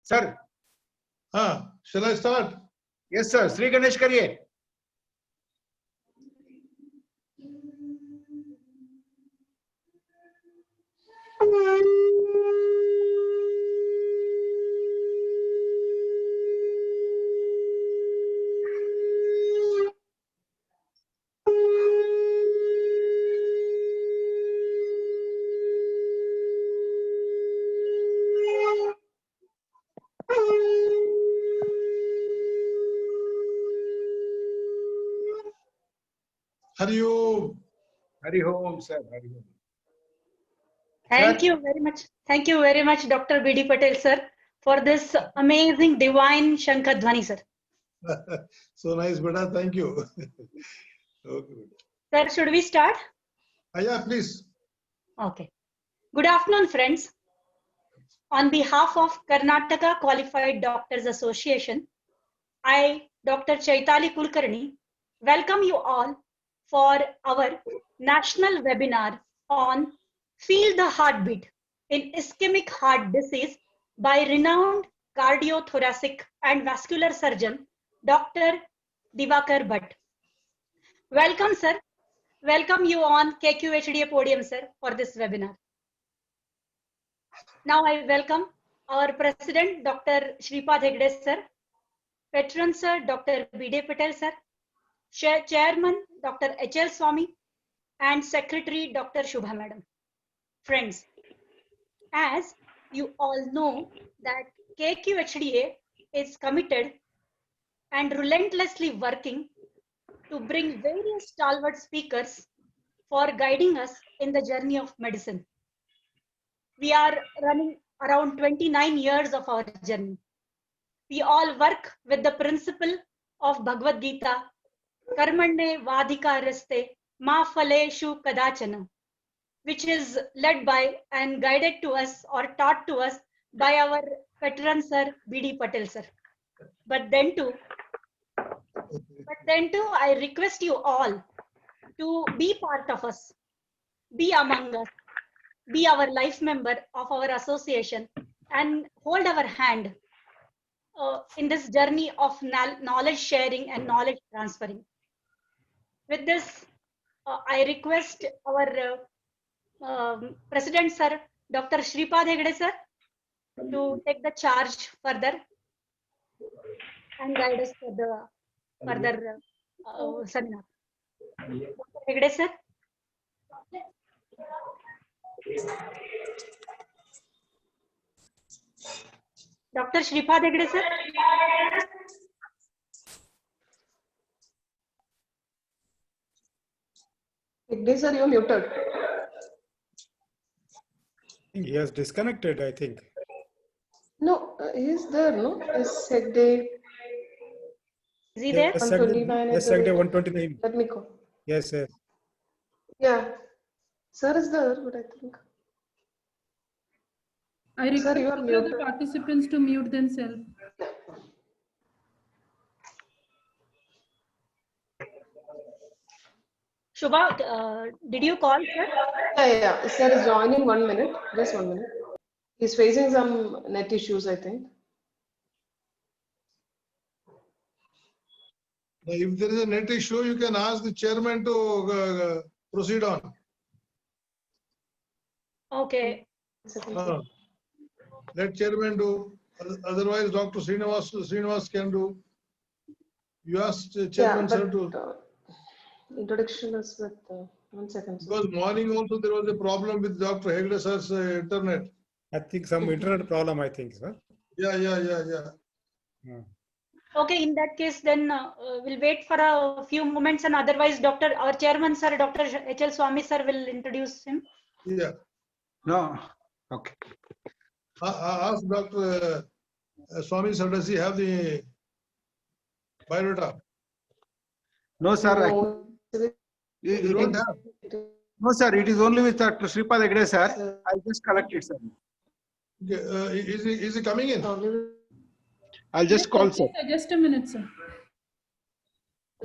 Sir, Shall I start? yes sir, Sri Ganesh करिए. Hari Om. Hari Om, sir. Hari Om. Thank you very much. Thank you very much, Dr. B.D. Patel, sir, for this amazing divine Shankadhwani, sir. So nice, beta. Thank you. Okay. Sir, should we start? Yeah, please. Okay. Good afternoon, friends. On behalf of Karnataka Qualified Doctors Association, I, Dr. Chaitali Kulkarni, welcome you all for our national webinar on Feel the Heartbeat in Ischemic Heart Disease by renowned cardiothoracic and vascular surgeon, Dr. Divakar Bhatt. Welcome, sir. Welcome you on KQHDA podium, sir, for this webinar. Now I welcome our President, Dr. Shripad Hegde, sir, Patron, sir, Dr. B.D. Patel, sir, Chairman, Dr. H.L. Swami, and Secretary, Dr. Shubha Madam. Friends, as you all know that KQHDA is committed and relentlessly working to bring various stalwart speakers for guiding us in the journey of medicine. We are running around 29 years of our journey. We all work with the principle of Bhagavad Gita, Karmane Vadhikaraste Ma Phaleshu Kadachana, which is led by and guided to us or taught to us by our veteran sir B.D. Patel sir. But then too, I request you all to be part of us, be among us, be our life member of our association, and hold our hand in this journey of knowledge sharing and knowledge transferring. With this, I request our President Sir, Dr. Shripad Hegde Sir, to take the charge further and guide us for the further seminar. Dr. Hegde Sir. Dr. Shripad Hegde Sir. Hegde sir, you're muted. He has disconnected, I think. No, he's there, no? Is Hegde Is he there? Yes, 129 yes, at the Hegde rate? 129. Let me go. Yes, yes. Yeah. Sir is there, but I think. I request Sir, you are all muted. the participants to mute themselves. Shubha, did you call, sir? Yeah. Sir is joining 1 minute. Just 1 minute. He's facing some net issues, I think. Now, if there is a net issue, you can ask the chairman to proceed on. Okay. Let chairman do. Otherwise, Dr. Srinivas can do. You ask chairman sir to. Introduction is with 1 second. Sir. Because morning also there was a problem with Dr. Hegde sir's internet. I think some internet problem, I think, sir. Yeah. Okay, in that case, then we'll wait for a few moments, and otherwise, our chairman, sir, Dr. H.L. Swami, sir, will introduce him. Yeah. No. Okay. Ask Dr. Swami sir, does he have the biodata? No, sir. No, You don't have? No, sir. It is only with Dr. Shripad Hegde, sir. I just collected, sir. Okay, is he coming in? I'll just call, sir. Sir, just a minute, sir.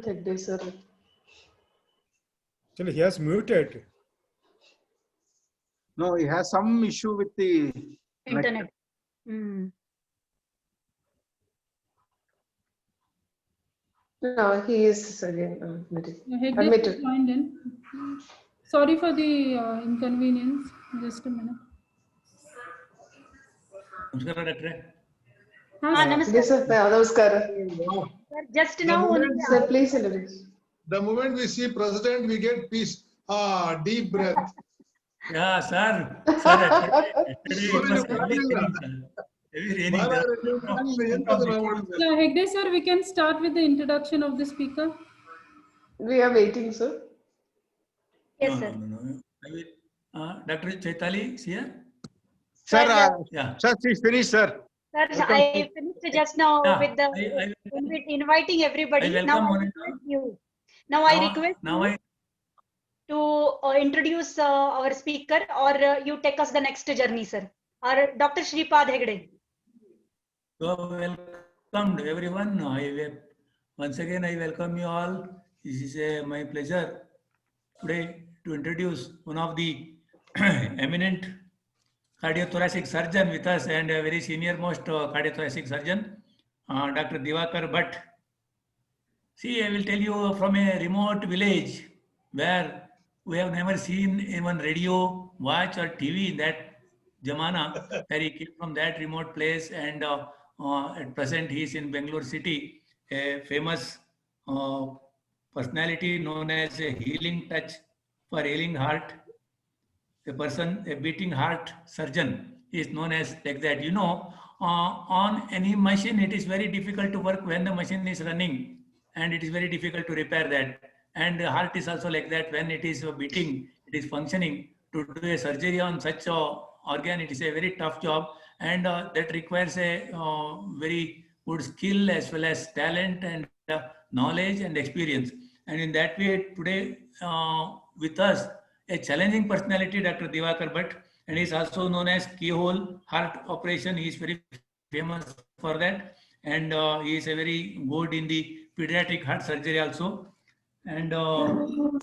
Hegde sir. Actually, he has muted. No, he has some issue with the Internet. Hmm. No, he is again admitted. Hegde Admitted. joined in. Sorry for the inconvenience. Just a minute. ನಮಸ್ಕಾರ ಡಾಕ್ಟ್ರೆ. Namaskar. Yes, sir. Namaskar. Sir, just The now only moment- Sir, please introduce. The moment we see president, we get peace. Deep breath. Yeah, sir. Sir, yesterday it was heavy raining, sir. Heavy raining. Yeah, Hegde sir, we can start with the introduction of the speaker. We are waiting, sir. Yes, sir. No. I will, Dr. Chaitali is here? Sir, Yeah. sir, she's finished, sir. Sir, welcome. I finished just now Yeah, with the inviting everybody. I welcome Now I Monica. request you. Now I request Now you to introduce our speaker, or you take us the next journey, sir. Or Dr. Shripad Hegde. So welcome to everyone. Once again, I welcome you all. This is my pleasure today to introduce one of the eminent cardiothoracic surgeon with us and a very senior most cardiothoracic surgeon, Dr. Divakar Bhatt. See, I will tell you from a remote village where we have never seen even radio, watch or TV in that Jamana, where he came from that remote place, and at present he is in Bangalore city, a famous personality known as a healing touch for healing heart. A person, a beating heart surgeon is known as like that. You know, on any machine, it is very difficult to work when the machine is running, and it is very difficult to repair that. And the heart is also like that. When it is beating, it is functioning. To do a surgery on such a organ, it is a very tough job, and that requires a very good skill as well as talent and knowledge and experience. And in that way, today with us, a challenging personality, Dr. Divakar Bhatt, and he is also known as keyhole heart operation. He is very famous for that, and he is a very good in the pediatric heart surgery also. And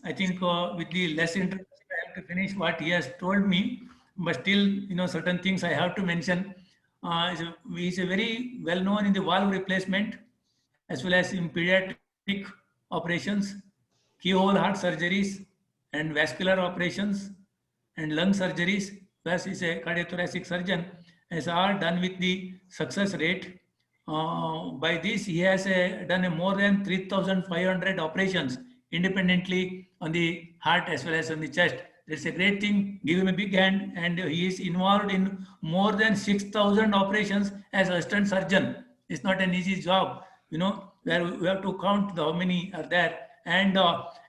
I think with the less introduction, I have to finish what he has told me, but still, you know, certain things I have to mention. He is a very well known in the valve replacement as well as in pediatric operations, keyhole heart surgeries, and vascular operations and lung surgeries. Plus, is a cardiothoracic surgeon, has all done with the success rate. By this, he has done more than 3,500 operations independently on the heart as well as on the chest. It's a great thing. Give him a big hand. And he is involved in more than 6,000 operations as assistant surgeon. It's not an easy job, you know, where we have to count how many are there. And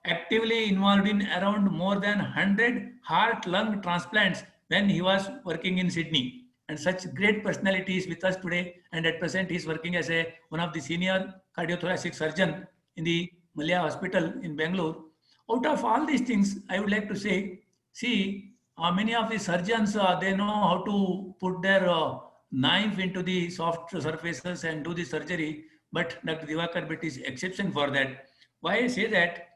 actively involved in around more than 100 heart-lung transplants when he was working in Sydney. And such great personalities with us today. And at present, he is working as one of the senior cardiothoracic surgeon in the Malya Hospital in Bangalore. Out of all these things, I would like to say, see, many of the surgeons, they know how to put their knife into the soft surfaces and do the surgery. But Dr. Divakar Bhatt is exception for that. Why I say that?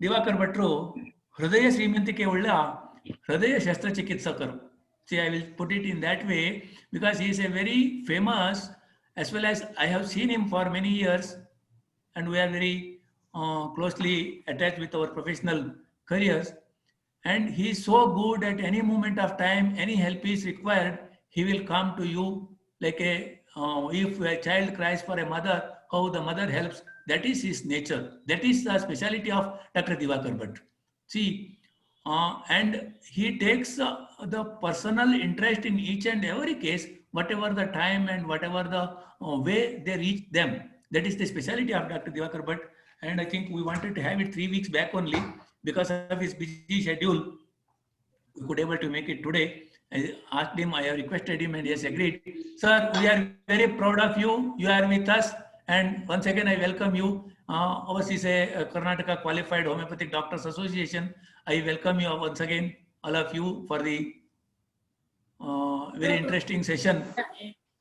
Divakar Bhattru, Hridaya Srimantike Ulla, Hridaya Shastra Chikitsakaru. See, I will put it in that way because he is a very famous, as well as I have seen him for many years, and we are very closely attached with our professional careers. And he is so good at any moment of time, any help is required, he will come to you like if a child cries for a mother, how the mother helps. That is his nature. That is the speciality of Dr. Divakar Bhatt. See, and he takes the personal interest in each and every case, whatever the time and whatever the way they reach them. That is the speciality of Dr. Divakar Bhatt. And I think we wanted to have it 3 weeks back only because of his busy schedule. We could able to make it today. I asked him, I have requested him, and he has agreed. Sir, we are very proud of you. You are with us. And once again, I welcome you. Ours is a Karnataka Qualified Homeopathic Doctors Association. I welcome you once again, all of you, for the very interesting session.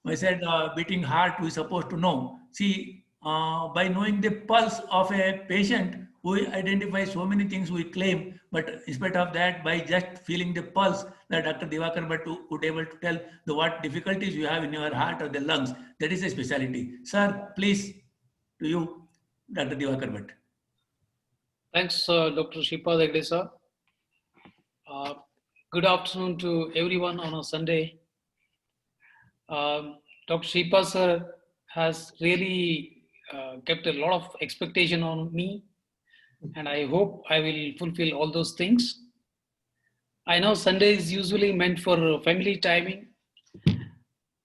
I said, beating heart, we're supposed to know. See, by knowing the pulse of a patient, we identify so many things we claim, but in spite of that, by just feeling the pulse, that Dr. Divakar Bhatt could able to tell what difficulties you have in your heart or the lungs. That is a specialty. Sir, please, to you. Dr. Diwakar Bhatt. Thanks, Dr. Shripad Hegde sir. Good afternoon to everyone on a Sunday. Dr. Shripad sir has really kept a lot of expectation on me, and I hope I will fulfill all those things. I know Sunday is usually meant for family timing,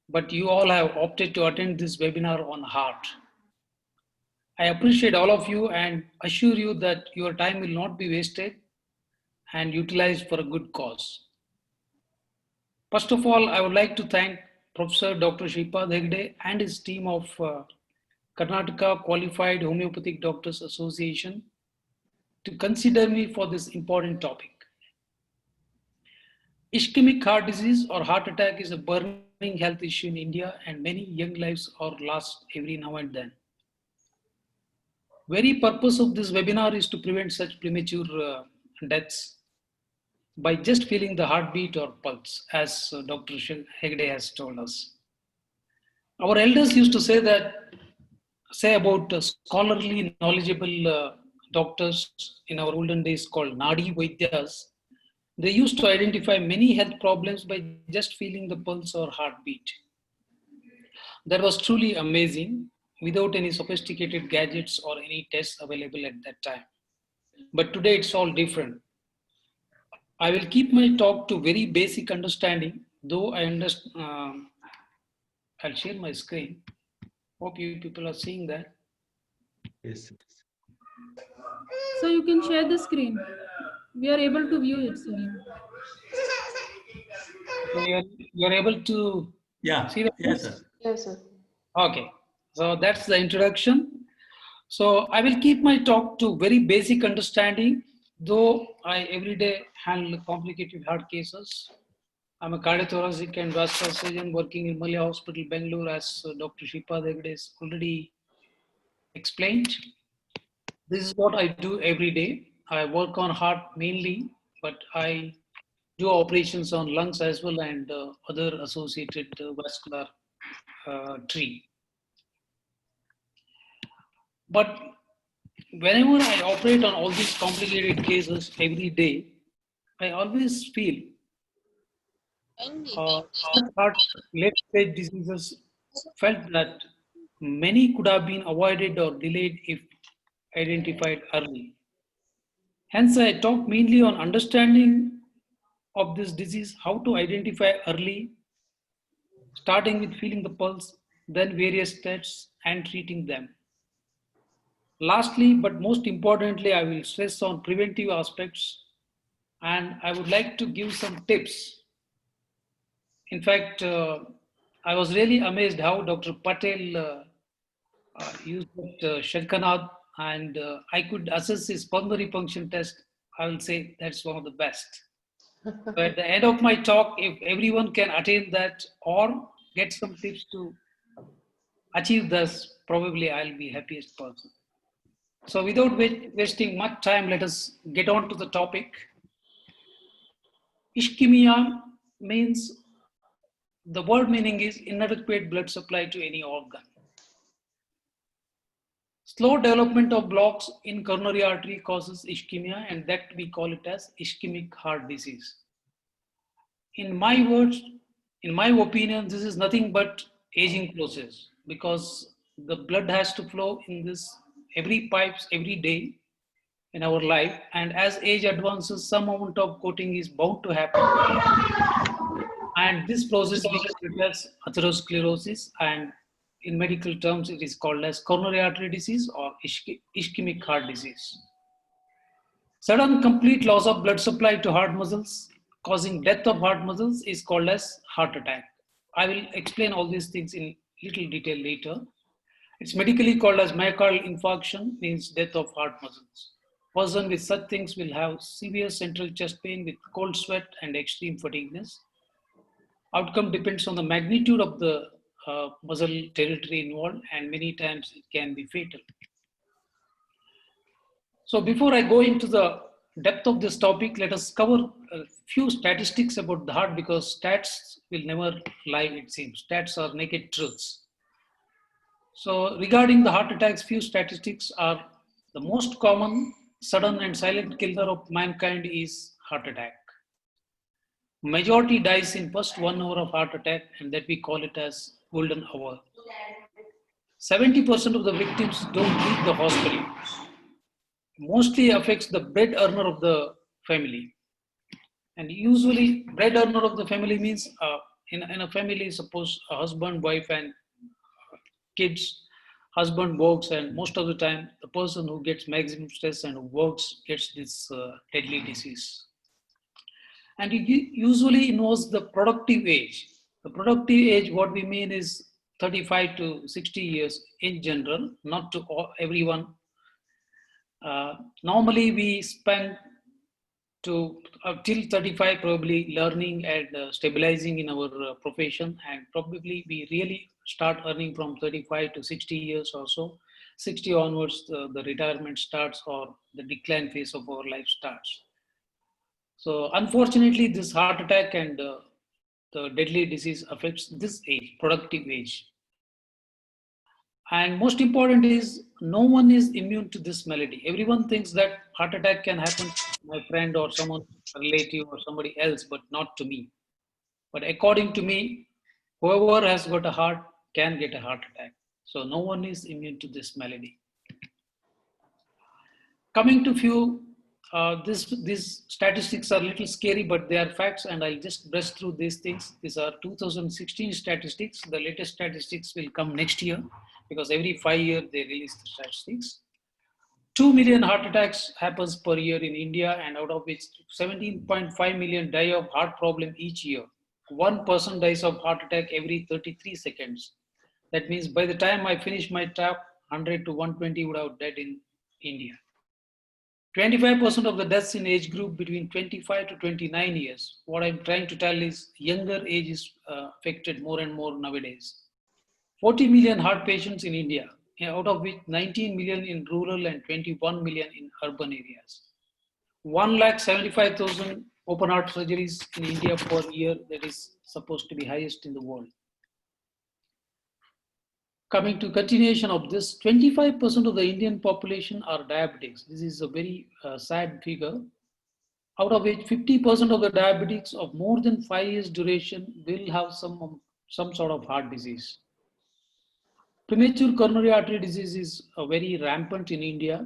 but you all have opted to attend this webinar on heart. I appreciate all of you and assure you that your time will not be wasted and utilized for a good cause. First of all, I would like to thank Professor Dr. Shripad Hegde and his team of Karnataka Qualified Homeopathic Doctors Association to consider me for this important topic. Ischemic heart disease or heart attack is a burning health issue in India, and many young lives are lost every now and then. Very purpose of this webinar is to prevent such premature deaths by just feeling the heartbeat or pulse, as Dr. Hegde has told us. Our elders used to say about scholarly, knowledgeable doctors in our olden days called Nadi Vaidyas. They used to identify many health problems by just feeling the pulse or heartbeat. That was truly amazing, without any sophisticated gadgets or any tests available at that time. But today it's all different. I will keep my talk to very basic understanding, though I understand. I'll share my screen. Hope you people are seeing that. Yes. So you can share the screen. We are able to view it, sir. So you're able to Yeah. see the Yes, sir. Yes, sir. Okay, so that's the introduction. So I will keep my talk to very basic understanding, though I every day handle complicated heart cases. I'm a cardiothoracic and vascular surgeon working in Malya Hospital, Bangalore, as Dr. Shripad Hegde has already explained. This is what I do every day. I work on heart mainly, but I do operations on lungs as well and other associated vascular tree. But whenever I operate on all these complicated cases every day, I always feel heart left stage diseases felt that many could have been avoided or delayed if identified early. Hence, I talk mainly on understanding of this disease, how to identify early, starting with feeling the pulse, then various tests and treating them. Lastly, but most importantly, I will stress on preventive aspects, and I would like to give some tips. In fact, I was really amazed how Dr. Patel used Shankanath, and I could assess his pulmonary function test. I will say that's one of the best. So at the end of my talk, if everyone can attain that or get some tips to achieve this, probably I'll be happiest person. So without wasting much time, let us get on to the topic. Ischemia means, the word meaning is inadequate blood supply to any organ. Slow development of blocks in coronary artery causes ischemia, and that we call it as ischemic heart disease. In my words, in my opinion, this is nothing but aging process, because the blood has to flow in this every pipes every day in our life, and as age advances, some amount of coating is bound to happen, and this process we call as atherosclerosis, and in medical terms it is called as coronary artery disease or ischemic heart disease. Sudden complete loss of blood supply to heart muscles causing death of heart muscles is called as heart attack. I will explain all these things in little detail later. It's medically called as myocardial infarction, means death of heart muscles. Person with such things will have severe central chest pain with cold sweat and extreme fatigueness. Outcome depends on the magnitude of the muscle territory involved, and many times it can be fatal. So before I go into the depth of this topic, let us cover a few statistics about the heart, because stats will never lie, it seems. Stats are naked truths. So regarding the heart attacks, few statistics are the most common sudden and silent killer of mankind is heart attack. Majority dies in first 1 hour of heart attack, and that we call it as golden hour. 70% of the victims don't leave the hospital. Mostly affects the bread earner of the family. And usually bread earner of the family means in a family, suppose a husband, wife and kids, husband works, and most of the time the person who gets maximum stress and works gets this deadly disease. And it usually involves the productive age. The productive age, what we mean is 35 to 60 years in general, not to everyone. Normally we spend to till 35 probably learning and stabilizing in our profession, and probably we really start earning from 35 to 60 years or so. 60 onwards the retirement starts or the decline phase of our life starts. So unfortunately this heart attack and the deadly disease affects this age, productive age. And most important is no one is immune to this malady. Everyone thinks that heart attack can happen to my friend or someone, a relative or somebody else, but not to me. But according to me, whoever has got a heart can get a heart attack. So no one is immune to this malady. Coming to few, these statistics are a little scary, but they are facts, and I'll just brush through these things. These are 2016 statistics. The latest statistics will come next year, because every 5 years they release the statistics. 2 million heart attacks happens per year in India, and out of which 17.5 million die of heart problem each year. 1 person dies of heart attack every 33 seconds. That means by the time I finish my talk, 100 to 120 would have died in India. 25% of the deaths in age group between 25 to 29 years. What I'm trying to tell is younger age is affected more and more nowadays. 40 million heart patients in India, out of which 19 million in rural and 21 million in urban areas. 1,75,000 open heart surgeries in India per year, that is supposed to be highest in the world. Coming to continuation of this, 25% of the Indian population are diabetics. This is a very sad figure. Out of which 50% of the diabetics of more than 5 years duration will have some sort of heart disease. Premature coronary artery disease is very rampant in India.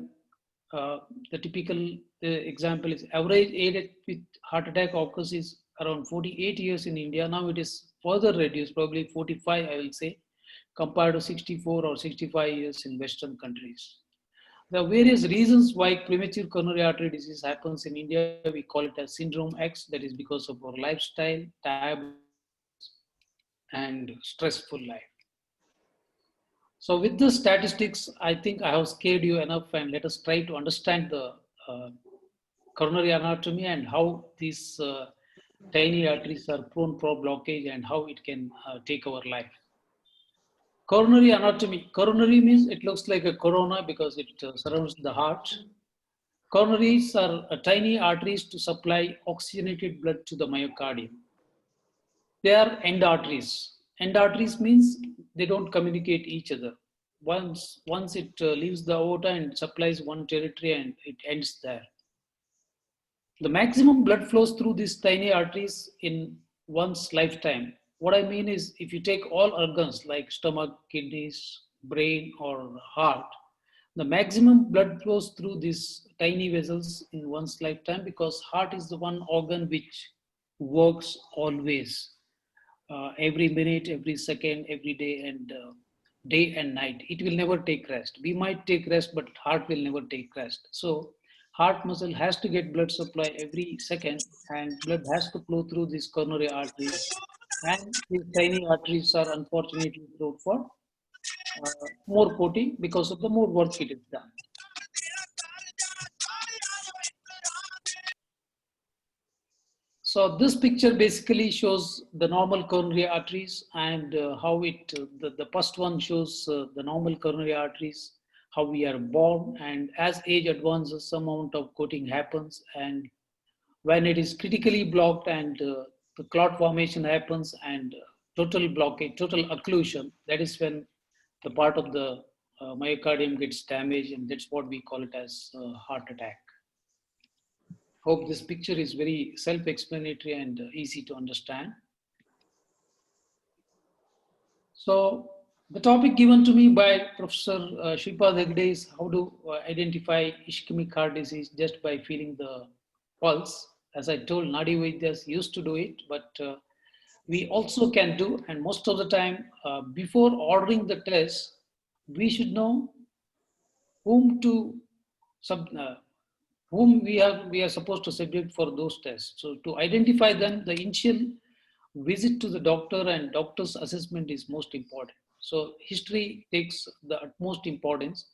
The typical example is average age with heart attack occurs is around 48 years in India. Now it is further reduced, probably 45 I will say, compared to 64 or 65 years in Western countries. There are various reasons why premature coronary artery disease happens in India. We call it as syndrome X, that is because of our lifestyle, diabetes, and stressful life. So with the statistics, I think I have scared you enough, and let us try to understand the coronary anatomy and how these tiny arteries are prone for blockage and how it can take our life. Coronary anatomy. Coronary means it looks like a corona because it surrounds the heart. Coronaries are tiny arteries to supply oxygenated blood to the myocardium. They are end arteries. End arteries means they don't communicate each other. Once it leaves the aorta and supplies one territory and it ends there. The maximum blood flows through these tiny arteries in one's lifetime. What I mean is, if you take all organs like stomach, kidneys, brain, or heart, the maximum blood flows through these tiny vessels in one's lifetime, because heart is the one organ which works always, every minute, every second, every day, and day and night. It will never take rest. We might take rest, but heart will never take rest. So heart muscle has to get blood supply every second, and blood has to flow through these coronary arteries. And these tiny arteries are unfortunately flowed for more coating because of the more work it is done. So this picture basically shows the normal coronary arteries, and how it, the first one shows the normal coronary arteries, how we are born, and as age advances, some amount of coating happens, and when it is critically blocked and the clot formation happens and total blockage, total occlusion, that is when the part of the myocardium gets damaged, and that's what we call it as heart attack. Hope this picture is very self-explanatory and easy to understand. So the topic given to me by Professor Shripad Hegde is how to identify ischemic heart disease just by feeling the pulse. As I told, Nadi Vaidyas used to do it, but we also can do, and most of the time, before ordering the test, we should know whom we are supposed to subject for those tests. So to identify them, the initial visit to the doctor and doctor's assessment is most important. So history takes the utmost importance.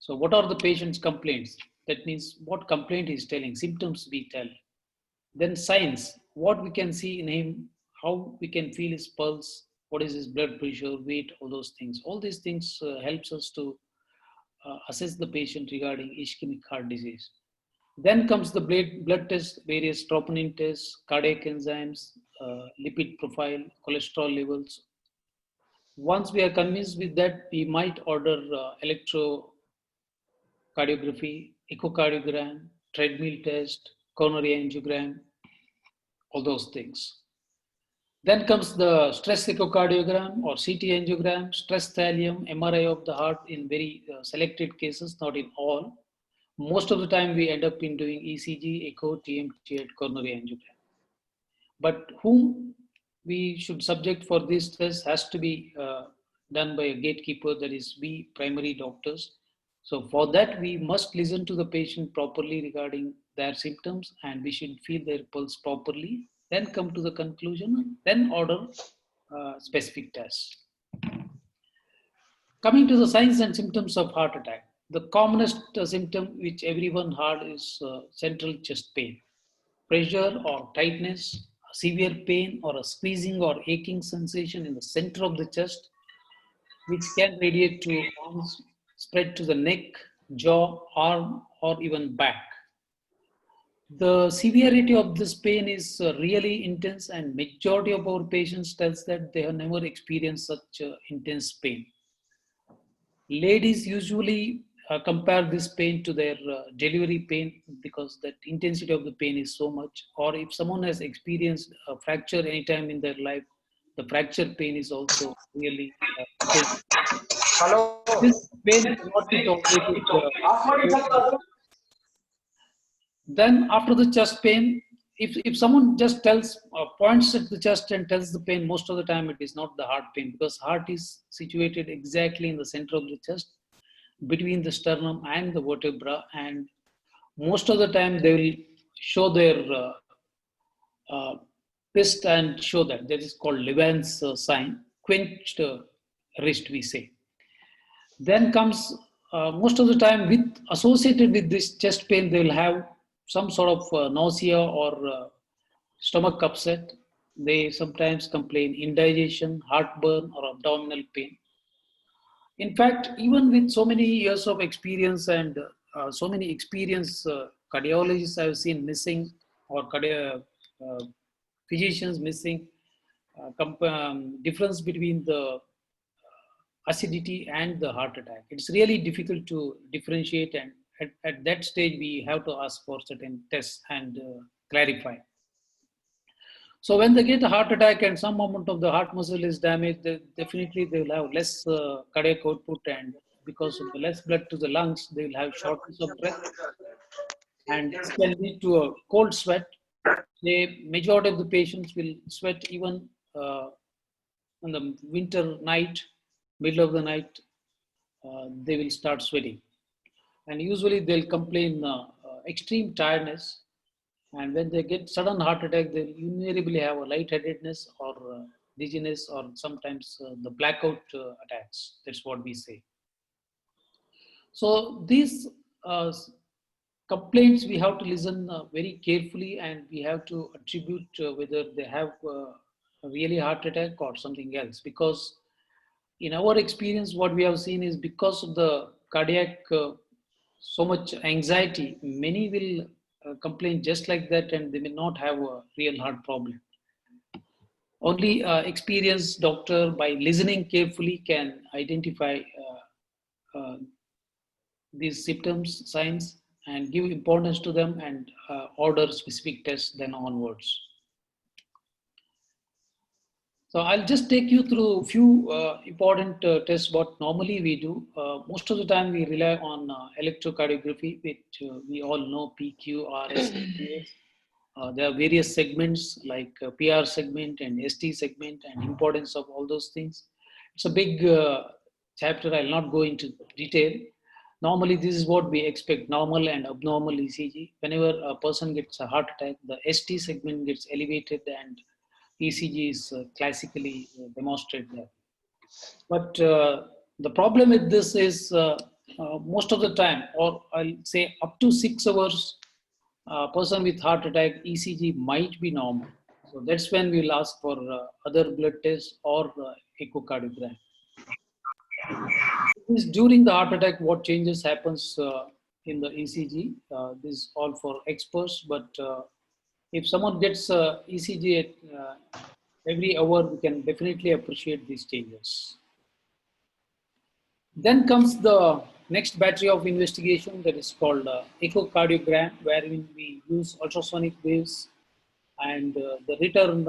So what are the patient's complaints? That means what complaint he's telling, symptoms we tell. Then signs, what we can see in him, how we can feel his pulse, what is his blood pressure, weight, all those things. All these things helps us to assess the patient regarding ischemic heart disease. Then comes the blood test, various troponin tests, cardiac enzymes, lipid profile, cholesterol levels. Once we are convinced with that, we might order electrocardiography, echocardiogram, treadmill test, coronary angiogram, all those things. Then comes the stress echocardiogram or CT angiogram, stress thallium, MRI of the heart in very selected cases, not in all. Most of the time we end up in doing ECG, echo, TMT, and coronary angiogram. But whom we should subject for this test has to be done by a gatekeeper, that is we primary doctors. So for that, we must listen to the patient properly regarding their symptoms, and we should feel their pulse properly, then come to the conclusion, then order specific tests. Coming to the signs and symptoms of heart attack. The commonest symptom which everyone had is central chest pain. Pressure or tightness, severe pain or a squeezing or aching sensation in the center of the chest, which can radiate to arms, spread to the neck, jaw, arm, or even back. The severity of this pain is really intense, and majority of our patients tells that they have never experienced such intense pain. Ladies usually compare this pain to their delivery pain because that intensity of the pain is so much. Or if someone has experienced a fracture anytime in their life, the fracture pain is also really intense. Hello. This pain cannot be tolerated. Then after the chest pain, if someone just points at the chest and tells the pain, most of the time it is not the heart pain, because heart is situated exactly in the center of the chest, between the sternum and the vertebra, and most of the time they will show their fist and show that. That is called Levin's sign, quenched wrist we say. Then comes most of the time associated with this chest pain, they will have some sort of nausea or stomach upset. They sometimes complain indigestion, heartburn, or abdominal pain. In fact, even with so many years of experience and so many experienced cardiologists I've seen missing, or physicians missing, difference between the acidity and the heart attack. It's really difficult to differentiate, and at that stage we have to ask for certain tests and clarify. So when they get a heart attack and some amount of the heart muscle is damaged, definitely they will have less cardiac output, and because of the less blood to the lungs, they will have shortness of breath, and this can lead to a cold sweat. The majority of the patients will sweat even on the winter night, middle of the night, they will start sweating. And usually they'll complain extreme tiredness. And when they get sudden heart attack, they'll invariably have a lightheadedness or dizziness, or sometimes the blackout attacks. That's what we say. So these complaints we have to listen very carefully, and we have to attribute whether they have a really heart attack or something else. Because in our experience, what we have seen is because of the cardiac so much anxiety, many will complain just like that, and they may not have a real heart problem. Only experienced doctor, by listening carefully, can identify these symptoms, signs, and give importance to them and order specific tests then onwards. So I'll just take you through a few important tests what normally we do. Most of the time we rely on electrocardiography, which we all know PQ, RS, PS. There are various segments like PR segment and ST segment and importance of all those things. It's a big chapter. I'll not go into detail. Normally, this is what we expect, normal and abnormal ECG. Whenever a person gets a heart attack, the ST segment gets elevated and ECG is classically demonstrated there. But the problem with this is most of the time, or I'll say up to 6 hours, a person with heart attack, ECG might be normal. So that's when we'll ask for other blood tests or echocardiogram. During the heart attack, what changes happens in the ECG? This is all for experts, but if someone gets ECG at every hour, we can definitely appreciate these changes. Then comes the next battery of investigation that is called echocardiogram, wherein we use ultrasonic waves and the return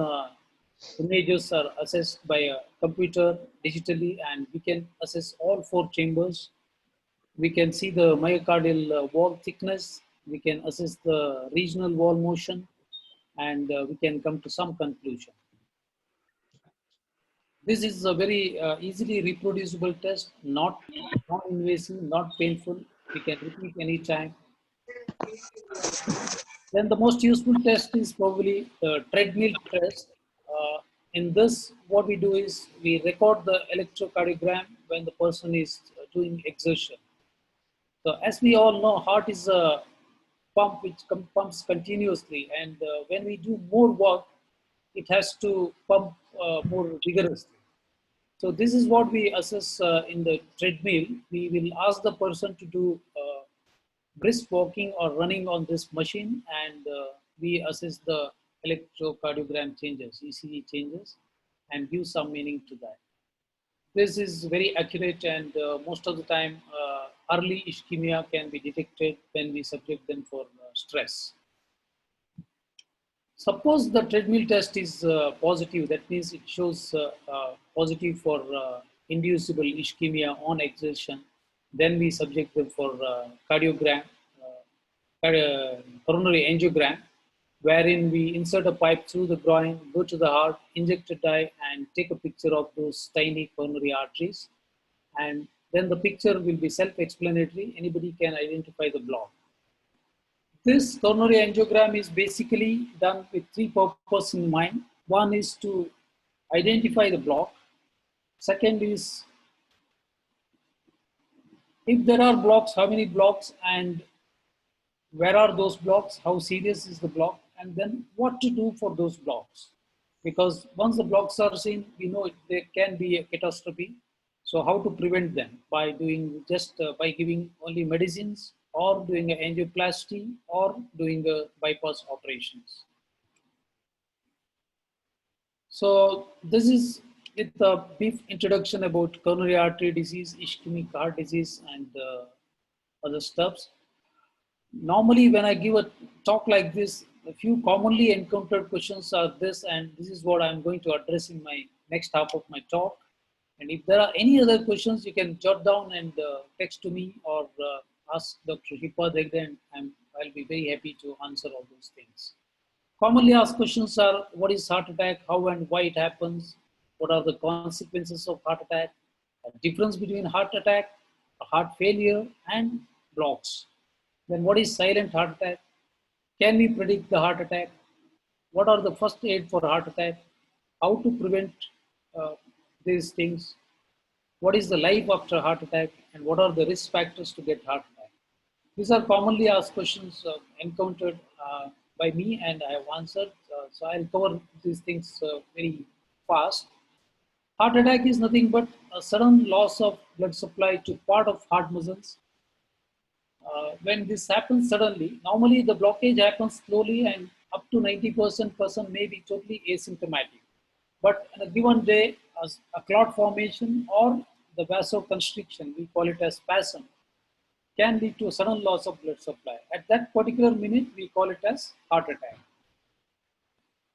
images are assessed by a computer digitally, and we can assess all 4 chambers. We can see the myocardial wall thickness, we can assess the regional wall motion, and we can come to some conclusion. This is a very easily reproducible test, not invasive, not painful. We can repeat anytime. Then the most useful test is probably the treadmill test. In this, what we do is we record the electrocardiogram when the person is doing exertion. So as we all know, heart is a pump which pumps continuously, and when we do more work, it has to pump more vigorously. So this is what we assess in the treadmill. We will ask the person to do brisk walking or running on this machine, and we assess the electrocardiogram changes, ECG changes, and give some meaning to that. This is very accurate, and most of the time early ischemia can be detected when we subject them for stress. Suppose the treadmill test is positive, that means it shows positive for inducible ischemia on exertion. Then we subject them for cardiogram, coronary angiogram, wherein we insert a pipe through the groin, go to the heart, inject a dye, and take a picture of those tiny coronary arteries. And then the picture will be self-explanatory. Anybody can identify the block. This coronary angiogram is basically done with 3 purposes in mind. One is to identify the block. Second is, if there are blocks, how many blocks and where are those blocks, how serious is the block, and then what to do for those blocks. Because once the blocks are seen, we know there can be a catastrophe. So how to prevent them? By doing by giving only medicines, or doing an angioplasty, or doing a bypass operations. So this is with a brief introduction about coronary artery disease, ischemic heart disease, and other stuffs. Normally, when I give a talk like this, a few commonly encountered questions are this, and this is what I'm going to address in my next half of my talk. And if there are any other questions, you can jot down and text to me, or ask Dr. Shripad Hegde, and I'll be very happy to answer all those things. Commonly asked questions are, what is heart attack, how and why it happens, what are the consequences of heart attack, a difference between heart attack, heart failure, and blocks. Then what is silent heart attack? Can we predict the heart attack? What are the first aid for heart attack? How to prevent these things? What is the life after heart attack? And what are the risk factors to get heart attack? These are commonly asked questions encountered by me, and I have answered. So I'll cover these things very fast. Heart attack is nothing but a sudden loss of blood supply to part of heart muscles. When this happens suddenly, normally the blockage happens slowly, and up to 90% person may be totally asymptomatic. But on a given day, as a clot formation or the vasoconstriction, we call it as spasm, can lead to a sudden loss of blood supply. At that particular minute, we call it as heart attack.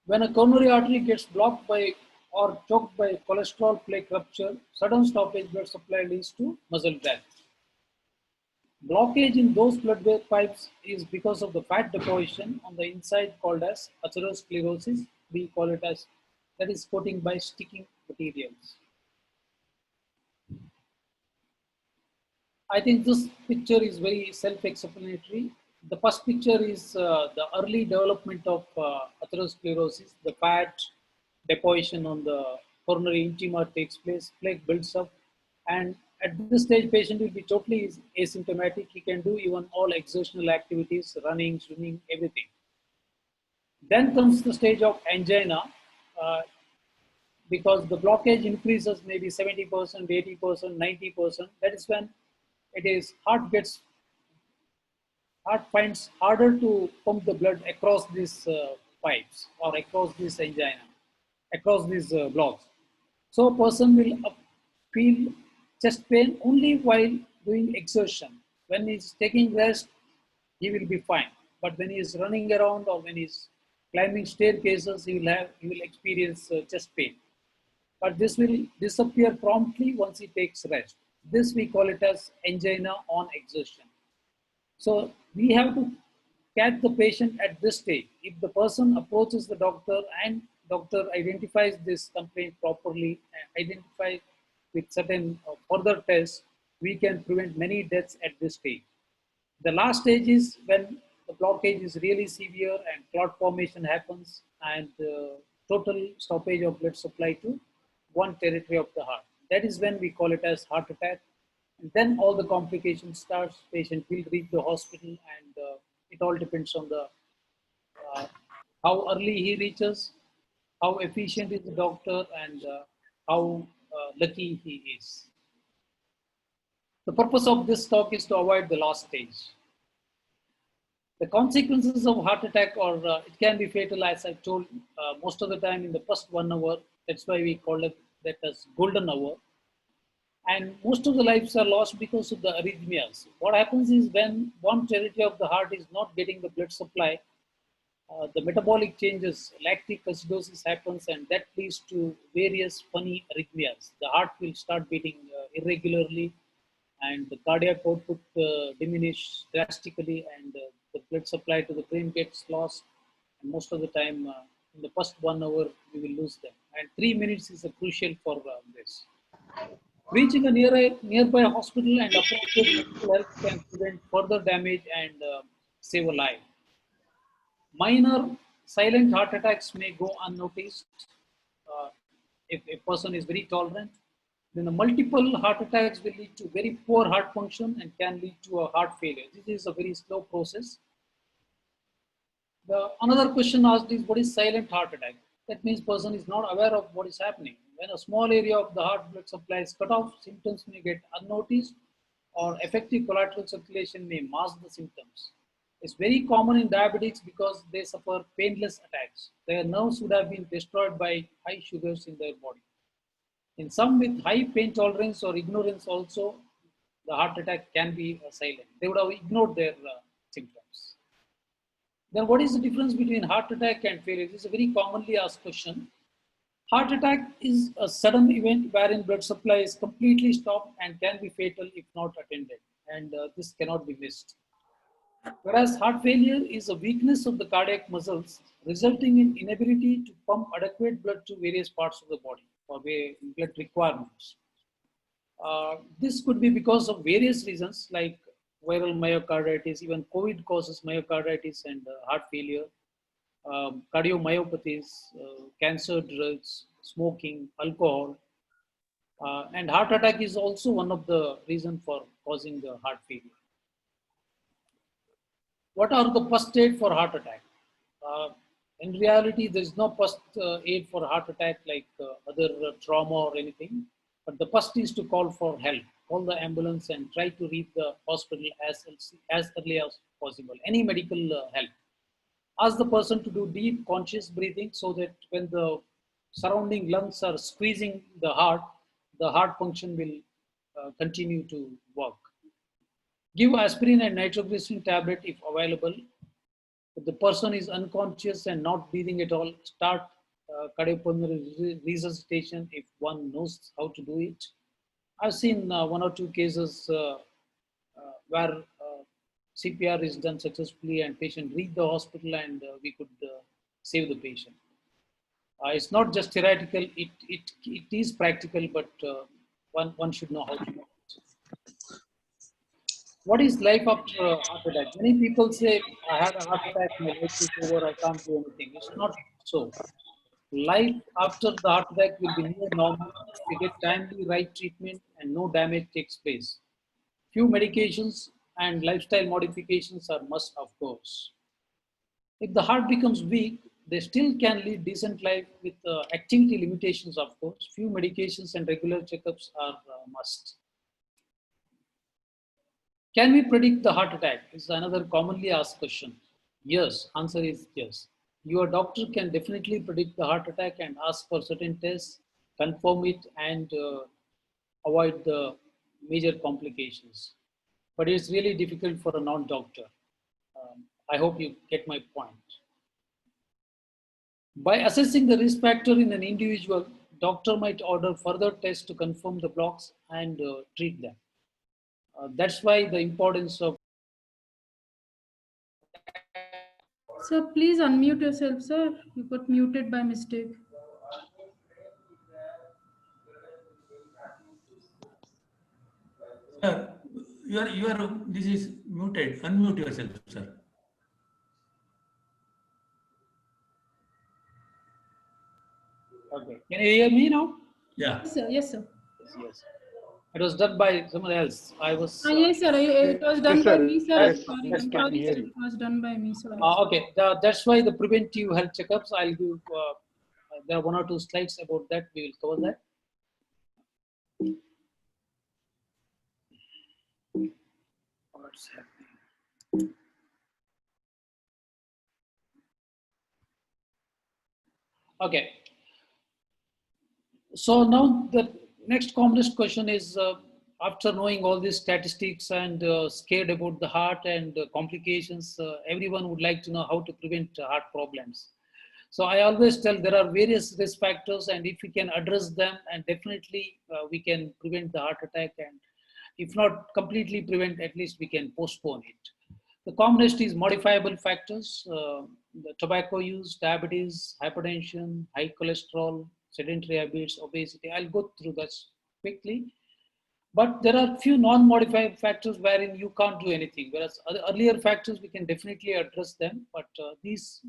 When a coronary artery gets blocked by or choked by cholesterol plaque rupture, sudden stoppage blood supply leads to muscle death. Blockage in those blood pipes is because of the fat deposition on the inside called as atherosclerosis. We call it as, that is coating by sticking materials. I think this picture is very self-explanatory. The first picture is the early development of atherosclerosis. The fat deposition on the coronary intima takes place, plaque builds up, and at this stage, patient will be totally asymptomatic. He can do even all exertional activities, running, swimming, everything. Then comes the stage of angina, because the blockage increases maybe 70%, 80%, 90%. That is when it is heart finds harder to pump the blood across these pipes or across this angina, across these blocks. So a person will feel chest pain only while doing exertion. When he's taking rest, he will be fine. But when he is running around or when he's climbing staircases, he will experience chest pain. But this will disappear promptly once he takes rest. This we call it as angina on exertion. So we have to catch the patient at this stage. If the person approaches the doctor and doctor identifies this complaint properly, identifies with certain further tests, we can prevent many deaths at this stage. The last stage is when the blockage is really severe and clot formation happens and total stoppage of blood supply to one territory of the heart. That is when we call it as heart attack. And then all the complications starts, patient will reach the hospital, and it all depends on the how early he reaches, how efficient is the doctor, and how lucky he is. The purpose of this talk is to avoid the last stage. The consequences of heart attack, or it can be fatal, as I told, most of the time in the first 1 hour. That's why we call it that as golden hour. And most of the lives are lost because of the arrhythmias. What happens is when one territory of the heart is not getting the blood supply, the metabolic changes, lactic acidosis happens, and that leads to various funny arrhythmias. The heart will start beating irregularly, and the cardiac output diminish drastically, and the blood supply to the brain gets lost. And most of the time, in the first 1 hour, we will lose them. And 3 minutes is crucial for this. Reaching a nearby hospital and appropriate medical help can prevent further damage and save a life. Minor silent heart attacks may go unnoticed if a person is very tolerant. Then the multiple heart attacks will lead to very poor heart function and can lead to a heart failure. This is a very slow process. Another question asked is, what is silent heart attack? That means person is not aware of what is happening. When a small area of the heart blood supply is cut off, symptoms may get unnoticed, or effective collateral circulation may mask the symptoms. It's very common in diabetics because they suffer painless attacks. Their nerves would have been destroyed by high sugars in their body. In some with high pain tolerance or ignorance also, the heart attack can be silent. They would have ignored their symptoms. Then what is the difference between heart attack and failure? This is a very commonly asked question. Heart attack is a sudden event wherein blood supply is completely stopped and can be fatal if not attended. And this cannot be missed. Whereas heart failure is a weakness of the cardiac muscles resulting in inability to pump adequate blood to various parts of the body for blood requirements. This could be because of various reasons like viral myocarditis, even COVID causes myocarditis and heart failure, cardiomyopathies, cancer drugs, smoking, alcohol, and heart attack is also one of the reasons for causing the heart failure. What are the first aid for heart attack? In reality, there is no first aid for heart attack like other trauma or anything, but the first is to call for help. Call the ambulance and try to reach the hospital as early as possible. Any medical help. Ask the person to do deep conscious breathing so that when the surrounding lungs are squeezing the heart function will continue to work. Give aspirin and nitroglycerin tablet if available. If the person is unconscious and not breathing at all, start cardiopulmonary resuscitation if one knows how to do it. I've seen 1 or 2 cases where CPR is done successfully and patient reached the hospital and we could save the patient. It's not just theoretical, it is practical, but one should know how to do it. What is life after a heart attack? Many people say, I had a heart attack, my life is over, I can't do anything. It's not so. Life after the heart attack will be near normal if you get timely right treatment and no damage takes place. Few medications and lifestyle modifications are must, of course. If the heart becomes weak, they still can lead decent life with activity limitations, of course. Few medications and regular checkups are must. Can we predict the heart attack? Is another commonly asked question. Yes, answer is yes. Your doctor can definitely predict the heart attack and ask for certain tests, confirm it, and avoid the major complications. But it's really difficult for a non-doctor. I hope you get my point. By assessing the risk factor in an individual, doctor might order further tests to confirm the blocks and treat them. That's why the importance of. Sir, please unmute yourself, sir. You got muted by mistake. Sir, this is muted. Unmute yourself, sir. Okay. Can you hear me now? Yeah. Yes, sir. Yes, sir. Yes. It was done by someone else. I was. Yes, sir. It was done Yes, by sir. me, sir. Yes, Sorry, yes, I'm can sorry, hear sir. you. It was done by me, sir. Okay. That's why the preventive health checkups, I'll give, there are 1 or 2 slides about that. We will cover that. What's happening? Okay. So now the next commonest question is, after knowing all these statistics and scared about the heart and complications, everyone would like to know how to prevent heart problems. So I always tell there are various risk factors, and if we can address them, and definitely we can prevent the heart attack, and if not completely prevent, at least we can postpone it. The commonest is modifiable factors, the tobacco use, diabetes, hypertension, high cholesterol, sedentary habits, obesity. I'll go through this quickly. But there are few non-modifiable factors wherein you can't do anything, whereas earlier factors, we can definitely address them. But these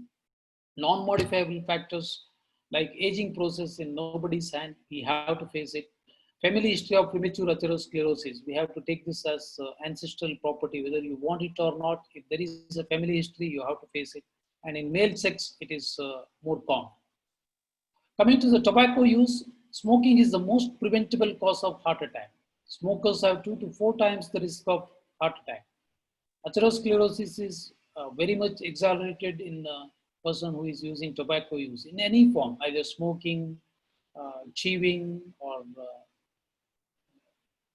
non-modifiable factors like aging process in nobody's hand, we have to face it. Family history of premature atherosclerosis, we have to take this as ancestral property, whether you want it or not. If there is a family history, you have to face it. And in male sex, it is more common. Coming to the tobacco use, smoking is the most preventable cause of heart attack. Smokers have 2 to 4 times the risk of heart attack. Atherosclerosis is very much exaggerated in a person who is using tobacco use in any form, either smoking, chewing, or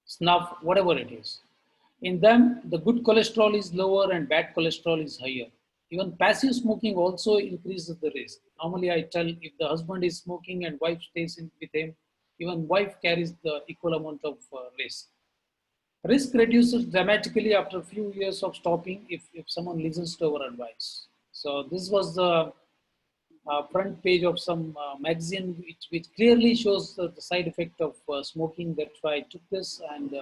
snuff, whatever it is. In them, the good cholesterol is lower and bad cholesterol is higher. Even passive smoking also increases the risk. Normally, I tell if the husband is smoking and wife stays with him, even wife carries the equal amount of risk. Risk reduces dramatically after a few years of stopping if someone listens to our advice. So this was the front page of some magazine which clearly shows the side effect of smoking. That's why I took this, and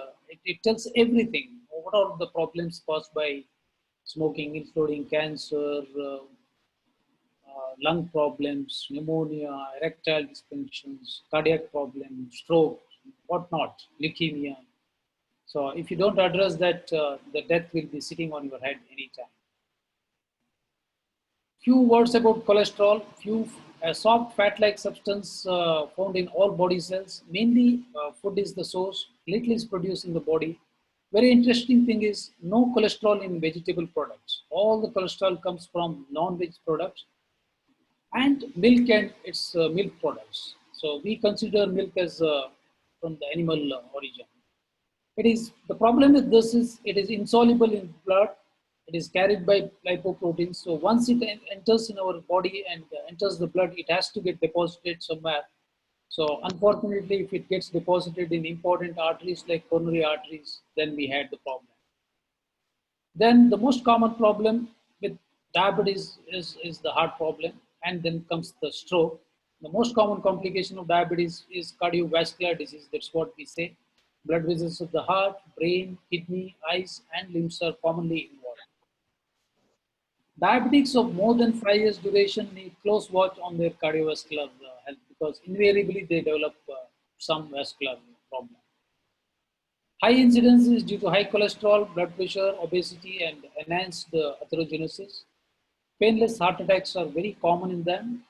it tells everything. What are the problems caused by smoking, including cancer, lung problems, pneumonia, erectile dysfunctions, cardiac problems, stroke, whatnot, leukemia. So if you don't address that, the death will be sitting on your head anytime. Few words about cholesterol. A soft fat-like substance found in all body cells. Mainly, food is the source. Little is produced in the body. Very interesting thing is no cholesterol in vegetable products. All the cholesterol comes from non-veg products. and milk and its milk products. So we consider milk as from the animal origin. It is the problem with this is it is insoluble in blood. It is carried by lipoproteins. So once it enters in our body and enters the blood, it has to get deposited somewhere. So unfortunately, if it gets deposited in important arteries like coronary arteries, then we had the problem. Then the most common problem with diabetes is the heart problem, and then comes the stroke. The most common complication of diabetes is cardiovascular disease. That's what we say. Blood vessels of the heart, brain, kidney, eyes, and limbs are commonly involved. Diabetics of more than 5 years duration need close watch on their cardiovascular health because invariably they develop some vascular problem. High incidence is due to high cholesterol, blood pressure, obesity, and enhanced atherogenesis. Painless heart attacks are very common in them.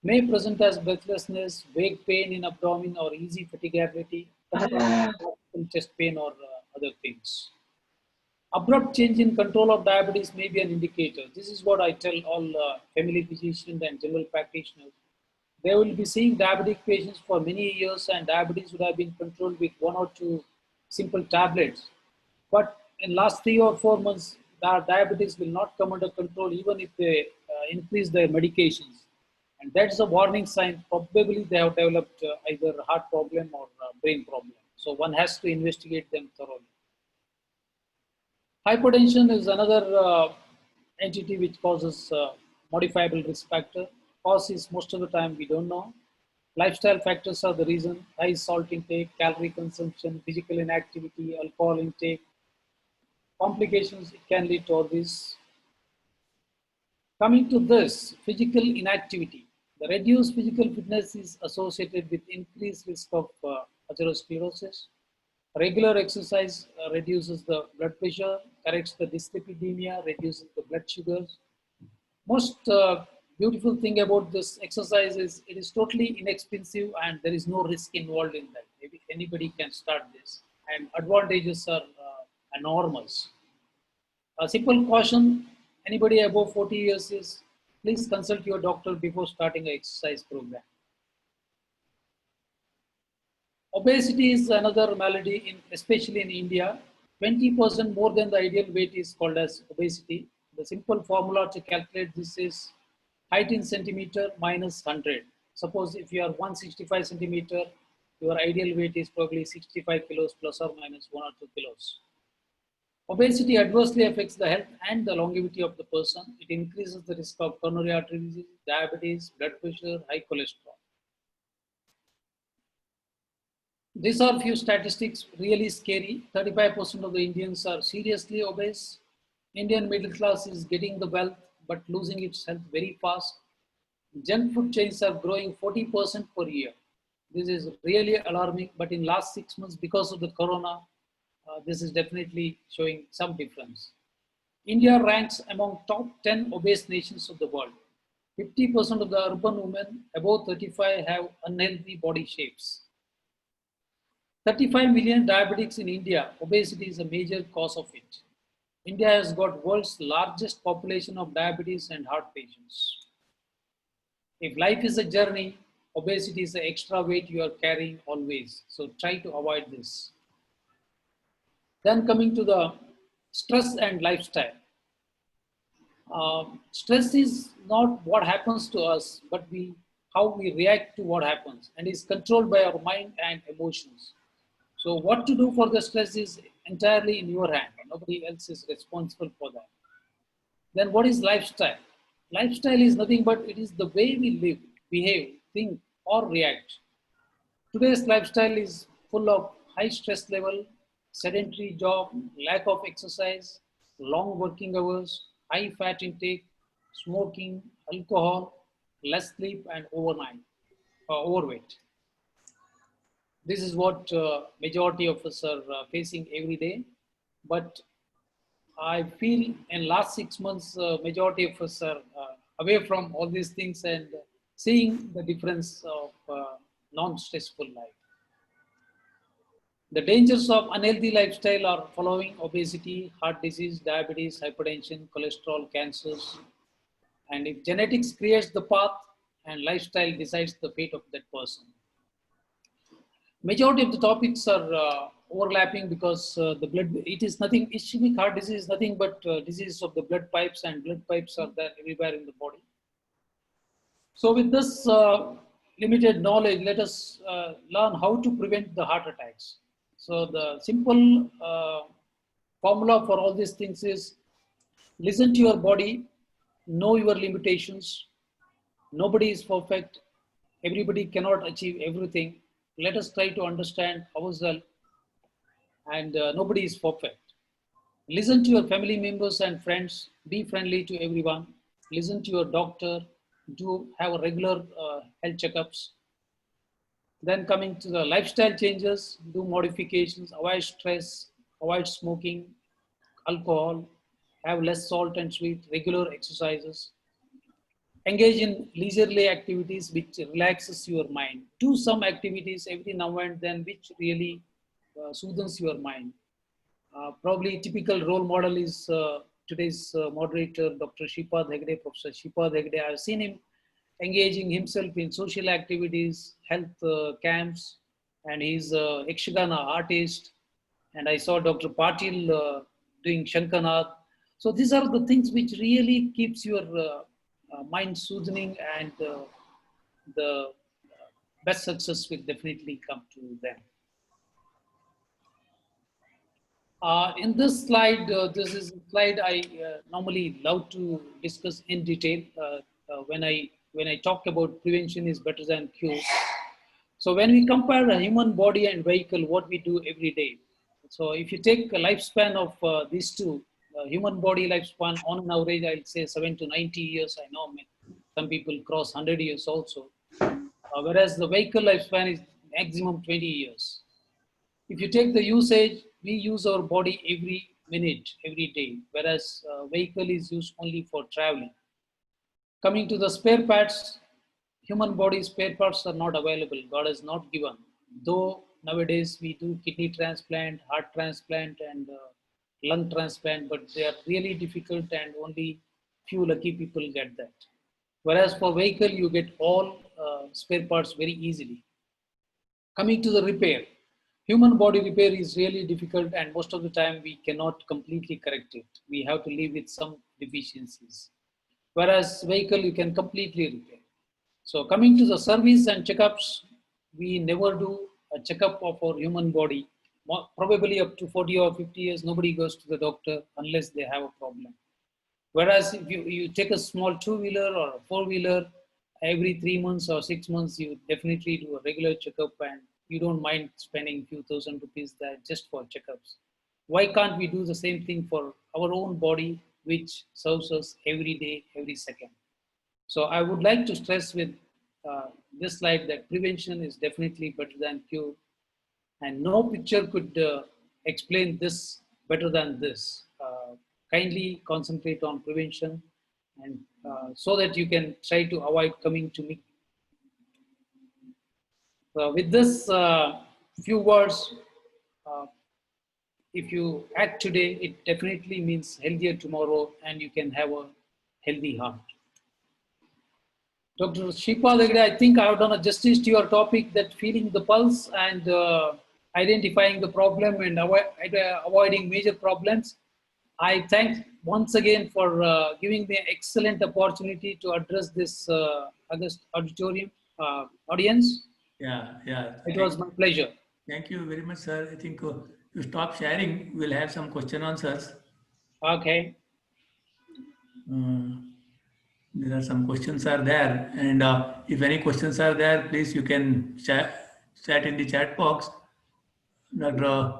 May present as breathlessness, vague pain in abdomen, or easy fatigability, chest pain, or other things. Abrupt change in control of diabetes may be an indicator. This is what I tell all family physicians and general practitioners. They will be seeing diabetic patients for many years, and diabetes would have been controlled with 1 or 2 simple tablets. But in last 3 or 4 months, diabetes will not come under control even if they increase their medications. And that's a warning sign. Probably they have developed either heart problem or brain problem. So one has to investigate them thoroughly. Hypertension is another entity which causes modifiable risk factor. Cause is most of the time we don't know. Lifestyle factors are the reason. High salt intake, calorie consumption, physical inactivity, alcohol intake. Complications, it can lead to all this. Coming to this, physical inactivity. The reduced physical fitness is associated with increased risk of atherosclerosis. Regular exercise reduces the blood pressure, corrects the dyslipidemia, reduces the blood sugars. Most beautiful thing about this exercise is it is totally inexpensive and there is no risk involved in that. Maybe anybody can start this, and advantages are enormous. A simple caution, anybody above 40 years is please consult your doctor before starting an exercise program. Obesity is another malady, especially in India. 20% more than the ideal weight is called as obesity. The simple formula to calculate this is height in centimeter minus 100. Suppose if you are 165 centimeter, your ideal weight is probably 65 kilos plus or minus 1 or 2 kilos. Obesity adversely affects the health and the longevity of the person. It increases the risk of coronary artery disease, diabetes, blood pressure, high cholesterol. These are few statistics really scary. 35% of the Indians are seriously obese. Indian middle class is getting the wealth but losing its health very fast. Junk food chains are growing 40% per year. This is really alarming, but in last 6 months, because of the corona, this is definitely showing some difference. India ranks among top 10 obese nations of the world. 50% of the urban women above 35 have unhealthy body shapes. 35 million diabetics in India. Obesity is a major cause of it. India has got world's largest population of diabetes and heart patients. If life is a journey, obesity is the extra weight you are carrying always. So try to avoid this. Then coming to the stress and lifestyle. Stress is not what happens to us, but how we react to what happens, and is controlled by our mind and emotions. So what to do for the stress is entirely in your hand. Nobody else is responsible for that. Then what is lifestyle? Lifestyle is nothing but it is the way we live, behave, think, or react. Today's lifestyle is full of high stress level, sedentary job, lack of exercise, long working hours, high fat intake, smoking, alcohol, less sleep, and overweight. This is what majority of us are facing every day. But I feel in last 6 months, majority of us are away from all these things and seeing the difference of non-stressful life. The dangers of unhealthy lifestyle are following: obesity, heart disease, diabetes, hypertension, cholesterol, cancers. And if genetics creates the path and lifestyle decides the fate of that person. Majority of the topics are overlapping because the blood, it is nothing, ischemic heart disease is nothing but disease of the blood pipes, and blood pipes are there everywhere in the body. So with this limited knowledge, let us learn how to prevent the heart attacks. So the simple formula for all these things is listen to your body, know your limitations. Nobody is perfect. Everybody cannot achieve everything. Let us try to understand ourselves, and nobody is perfect. Listen to your family members and friends. Be friendly to everyone. Listen to your doctor. Do have a regular health checkups. Then coming to the lifestyle changes, do modifications, avoid stress, avoid smoking, alcohol, have less salt and sweet, regular exercises. Engage in leisurely activities which relaxes your mind. Do some activities every now and then which really soothes your mind. Probably typical role model is today's moderator, Dr. Shripad Hegde, Professor Shripad Hegde. I've seen him engaging himself in social activities, health camps, and he's a Yakshagana artist. And I saw Dr. Patil doing Shankanad. So these are the things which really keeps your mind soothing, and the best success will definitely come to them. In this slide, this is a slide I normally love to discuss in detail when I talk about prevention is better than cure. So when we compare a human body and vehicle, what we do every day. So if you take a lifespan of these two, human body lifespan on an average, I'll say 7 to 90 years. I know some people cross 100 years also. Whereas the vehicle lifespan is maximum 20 years. If you take the usage, we use our body every minute, every day, whereas vehicle is used only for traveling. Coming to the spare parts, human body spare parts are not available. God has not given. Though nowadays we do kidney transplant, heart transplant, and lung transplant, but they are really difficult and only few lucky people get that. Whereas for vehicle, you get all spare parts very easily. Coming to the repair, human body repair is really difficult, and most of the time we cannot completely correct it. We have to live with some deficiencies. Whereas vehicle, you can completely repair. So coming to the service and checkups, we never do a checkup of our human body. Probably up to 40 or 50 years, nobody goes to the doctor unless they have a problem. Whereas if you take a small two-wheeler or a four-wheeler, every 3 months or 6 months, you definitely do a regular checkup, and you don't mind spending a few thousand rupees there just for checkups. Why can't we do the same thing for our own body, which serves us every day, every second? So I would like to stress with this slide that prevention is definitely better than cure. And no picture could explain this better than this. Kindly concentrate on prevention, and so that you can try to avoid coming to me. With this few words, if you act today, it definitely means healthier tomorrow, and you can have a healthy heart. Dr. Shripad Hegde, I think I have done a justice to your topic, that feeling the pulse and identifying the problem and avoiding major problems. I thank once again for giving me an excellent opportunity to address this August auditorium audience. Yeah. It was my pleasure. Thank you very much, sir. I think you stop sharing. We'll have some question answers. Okay. There are some questions are there, and if any questions are there, please you can chat in the chat box. Dr.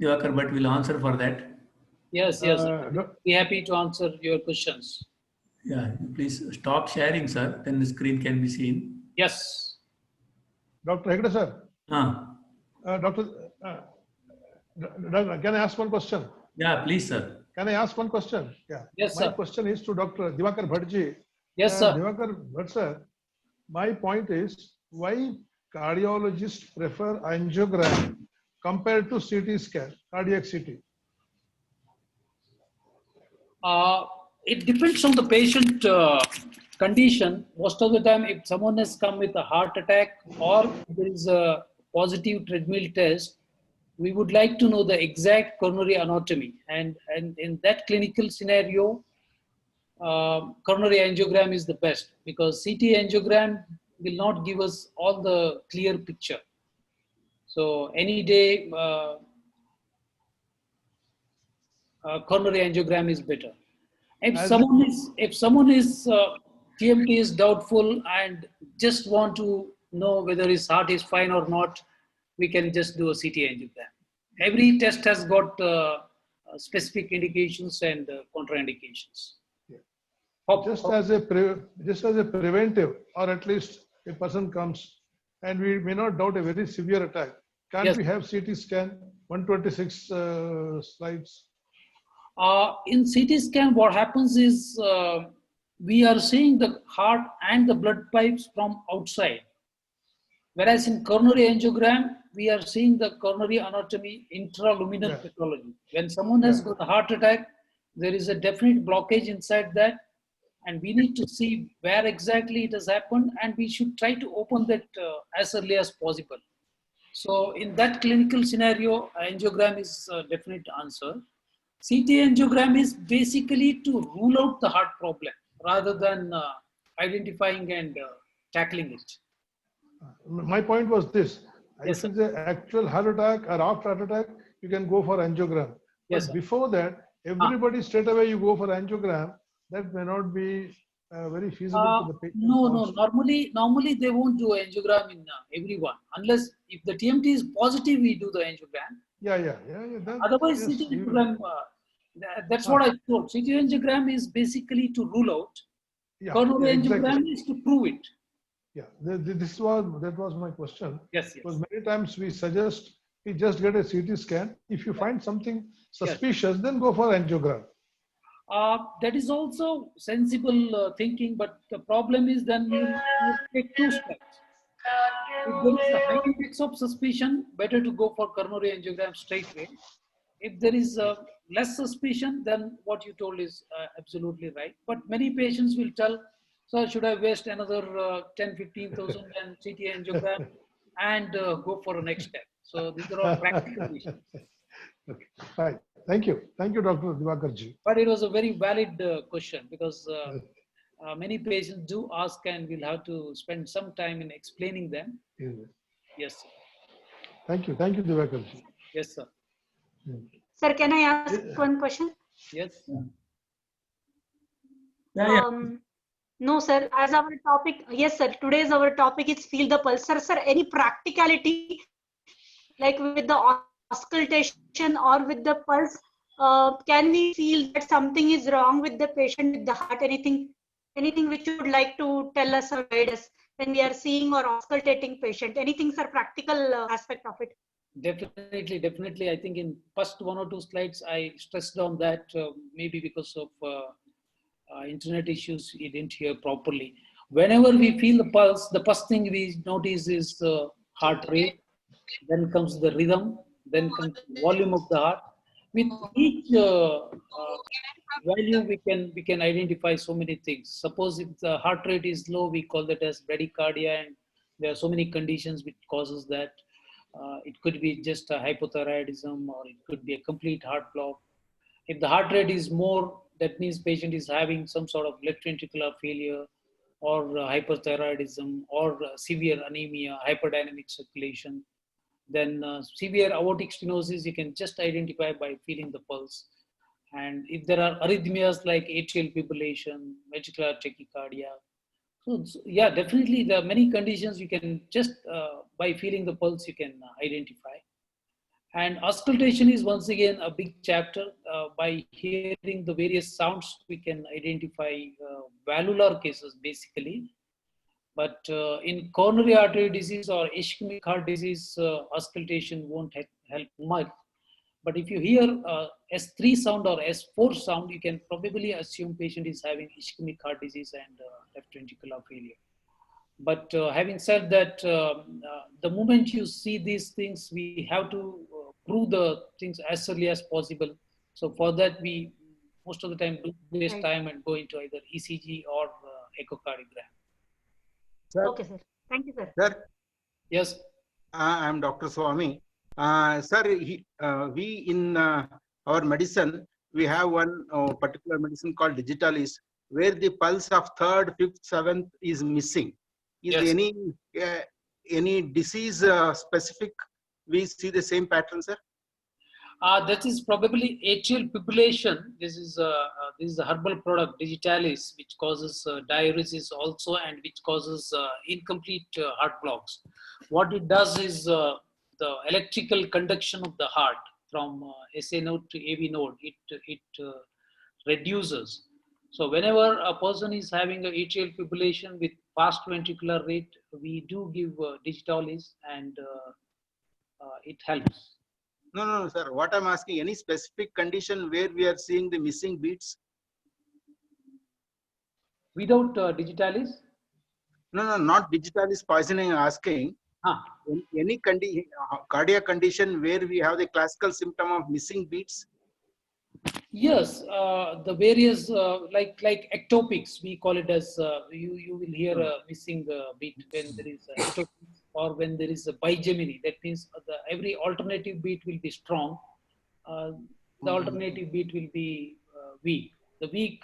Divakar Bhatt will answer for that. Yes. Be happy to answer your questions. Yeah, please stop sharing, sir. Then the screen can be seen. Yes. Dr. Hegde, sir. Doctor, can I ask one question? Yeah, please, sir. Can I ask one question? Yeah. Yes, My sir. question is to Dr. Divakar Bhattji. Yes, sir. Divakar Bhatt, sir, my point is, why cardiologists prefer angiogram compared to CT scan, cardiac CT? it depends on the patient condition. Most of the time, if someone has come with a heart attack or there is a positive treadmill test, we would like to know the exact coronary anatomy. And in that clinical scenario, coronary angiogram is the best, because CT angiogram will not give us all the clear picture. So any day, coronary angiogram is better. If As someone is TMT is doubtful and just want to know whether his heart is fine or not, we can just do a CT angiogram. Every test has got specific indications and contraindications. just as a preventive, or at least a person comes and we may not doubt a very severe attack, can't Yes. we have CT scan 126 slides? In CT scan, what happens is we are seeing the heart and the blood pipes from outside. Whereas in coronary angiogram, we are seeing the coronary anatomy, intraluminal Yeah. pathology. When someone has got a heart attack, there is a definite blockage inside that, and we need to see where exactly it has happened, and we should try to open that as early as possible. So in that clinical scenario, angiogram is a definite answer. CT angiogram is basically to rule out the heart problem rather than identifying and tackling it. My point was this. Yes, If it's an actual heart attack or after heart attack, you can go for angiogram. Yes, But sir. before that, everybody straight away you go for angiogram. That may not be very feasible to the patient. No. also. Normally they won't do angiogram in everyone unless if the TMT is positive, we do the angiogram. Yeah. That, Otherwise, yes, CT you- angiogram. That's what I told. CT angiogram is basically to rule out. yeah, Coronary exactly. angiogram is to prove it. Yeah, that was my question. Yes. Because many times we suggest we just get a CT scan. If you find something suspicious, then go for angiogram. That is also sensible thinking, but the problem is then you take two steps. If there is a high index of suspicion, better to go for coronary angiogram straight away. If there is less suspicion, then what you told is absolutely right. But many patients will tell, so should I waste another 10,000-15,000 and CT angiogram and go for a next step? So these are all practical issues. Okay, fine. Thank you, Dr. Divakarji. But it was a very valid question, because many patients do ask, and we'll have to spend some time in explaining them. Yes, sir. Thank you, Divakarji. Yes, sir. Sir, can I ask one question? Yes. No, sir. As our topic, yes, sir. Today's our topic is feel the pulse. Sir, any practicality, like with the auscultation or with the pulse, can we feel that something is wrong with the patient, with the heart? Anything which you would like to tell us or guide us when we are seeing or auscultating patient? Anything, sir, practical aspect of it? Definitely. I think in first 1 or 2 slides, I stressed on that, maybe because of internet issues, you didn't hear properly. Whenever we feel the pulse, the first thing we notice is the heart rate, then comes the rhythm, then comes the volume of the heart. With each value, we can identify so many things. Suppose if the heart rate is low, we call that as bradycardia, and there are so many conditions which causes that. It could be just a hypothyroidism, or it could be a complete heart block. If the heart rate is more, that means patient is having some sort of left ventricular failure, or hyperthyroidism, or severe anemia, hyperdynamic circulation. Then severe aortic stenosis, you can just identify by feeling the pulse. And if there are arrhythmias like atrial fibrillation, ventricular tachycardia, so yeah, definitely there are many conditions you can just by feeling the pulse you can identify. And auscultation is once again a big chapter. By hearing the various sounds, we can identify valvular cases basically. But in coronary artery disease or ischemic heart disease, auscultation won't help much. But if you hear S3 sound or S4 sound, you can probably assume patient is having ischemic heart disease and left ventricular failure. But having said that, the moment you see these things, we have to prove the things as early as possible. So for that, we most of the time do waste Right. time and go into either ECG or echocardiogram. Sir, Okay, sir. Thank you, sir. sir, Yes. I'm Dr. Swami. Sir, we in our medicine, we have one particular medicine called Digitalis, where the pulse of third, fifth, seventh is missing. Is Yes. any disease specific? We see the same pattern, sir. That is probably atrial fibrillation. This is a herbal product, Digitalis, which causes diuresis also, and which causes incomplete heart blocks. What it does is the electrical conduction of the heart from SA node to AV node, it reduces. So whenever a person is having a atrial fibrillation with fast ventricular rate, we do give Digitalis, and it helps. No, sir. What I'm asking, any specific condition where we are seeing the missing beats? Without Digitalis, No, not Digitalis poisoning. I'm asking any cardiac condition where we have the classical symptom of missing beats. yes, the various like ectopics, we call it as you will hear a missing beat when there is ectopics, or when there is a bigeminy. That means every alternative beat will be strong. The alternative beat will be weak. The weak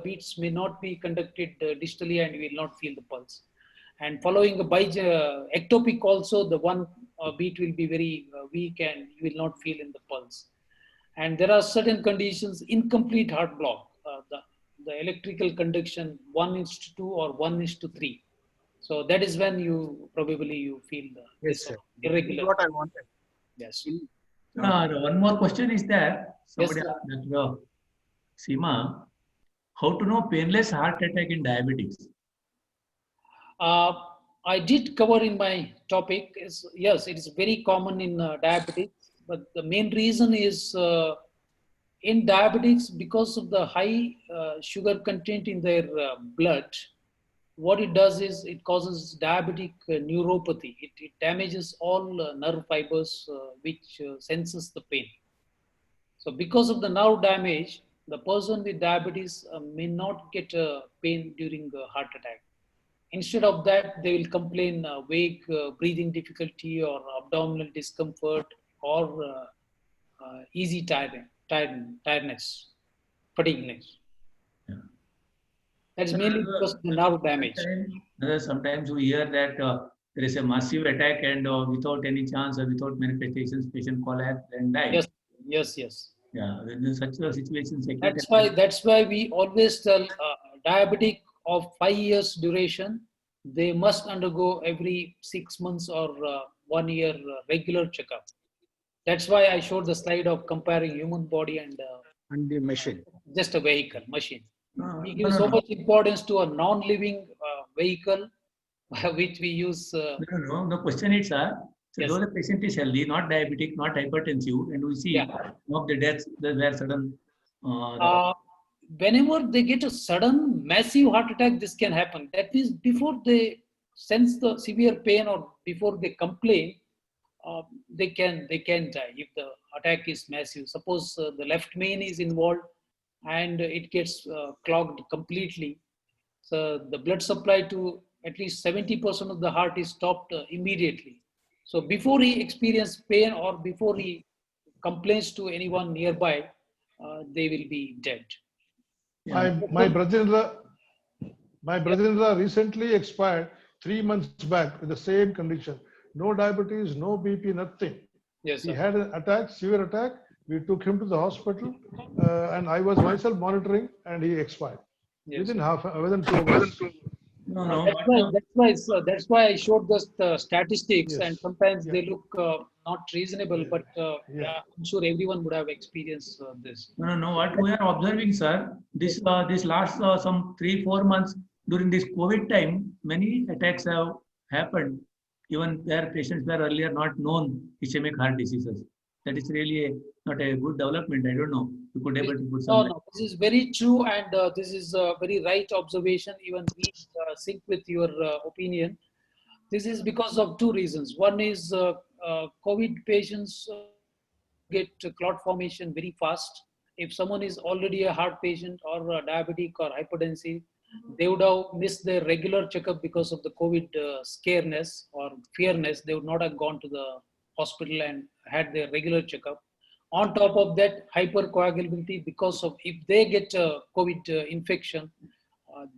beats may not be conducted distally, and you will not feel the pulse. And following a ectopic also, the one beat will be very weak, and you will not feel in the pulse. And there are certain conditions, incomplete heart block, the electrical conduction 1:2 or 1:3. So that is when you probably feel the Yes, sir. This is irregular. what I wanted. Yes. One more question is there. Yes, Somebody sir. asked Dr. Seema, how to know painless heart attack in diabetics? I did cover in my topic. Yes, it is very common in diabetics, but the main reason is in diabetics, because of the high sugar content in their blood. What it does is it causes diabetic neuropathy. It damages all nerve fibers which senses the pain. So because of the nerve damage, the person with diabetes may not get pain during a heart attack. Instead of that, they will complain vague breathing difficulty or abdominal discomfort or easy tiredness, fatigueness. Yeah. That's mainly because of the nerve damage. Sometimes we hear that there is a massive attack, and without any chance or without manifestations, patient collapsed and died. Yes. Yeah, in such a situation, That's why we always tell diabetic of 5 years duration, they must undergo every 6 months or 1 year regular checkup. That's why I showed the slide of comparing human body and the machine. Just a vehicle, machine. We give No. much importance to a non-living vehicle, which we use. No. The question is, sir, so Yes. though the patient is healthy, not diabetic, not hypertensive, and we see some of the deaths that were sudden. Whenever they get a sudden massive heart attack, this can happen. That means before they sense the severe pain or before they complain, they can die if the attack is massive. Suppose the left main is involved and it gets clogged completely. So the blood supply to at least 70% of the heart is stopped immediately. So before he experiences pain or before he complains to anyone nearby, they will be dead. My brother-in-law recently expired 3 months back with the same condition. No diabetes, no BP, nothing. Yes, He sir. had an attack, severe attack. We took him to the hospital, and I was myself monitoring, and he expired Yes, within sir. within 2 hours. No. That's why I showed the statistics, Yes. and sometimes Yeah. they look not reasonable, but Yeah. I'm sure everyone would have experienced this. No. What we are observing, sir, this last some 3-4 months during this COVID time, many attacks have happened, even where patients were earlier not known ischemic heart diseases. That is really not a good development. I don't know. You could able to put some. No, this is very true, and this is a very right observation. Even we sync with your opinion. This is because of two reasons. One is COVID patients get clot formation very fast, if someone is already a heart patient or a diabetic or hypertensive, they would have missed their regular checkup because of the COVID scareness or fearness. They would not have gone to the hospital and had their regular checkup. On top of that, hypercoagulability, because of if they get a COVID infection,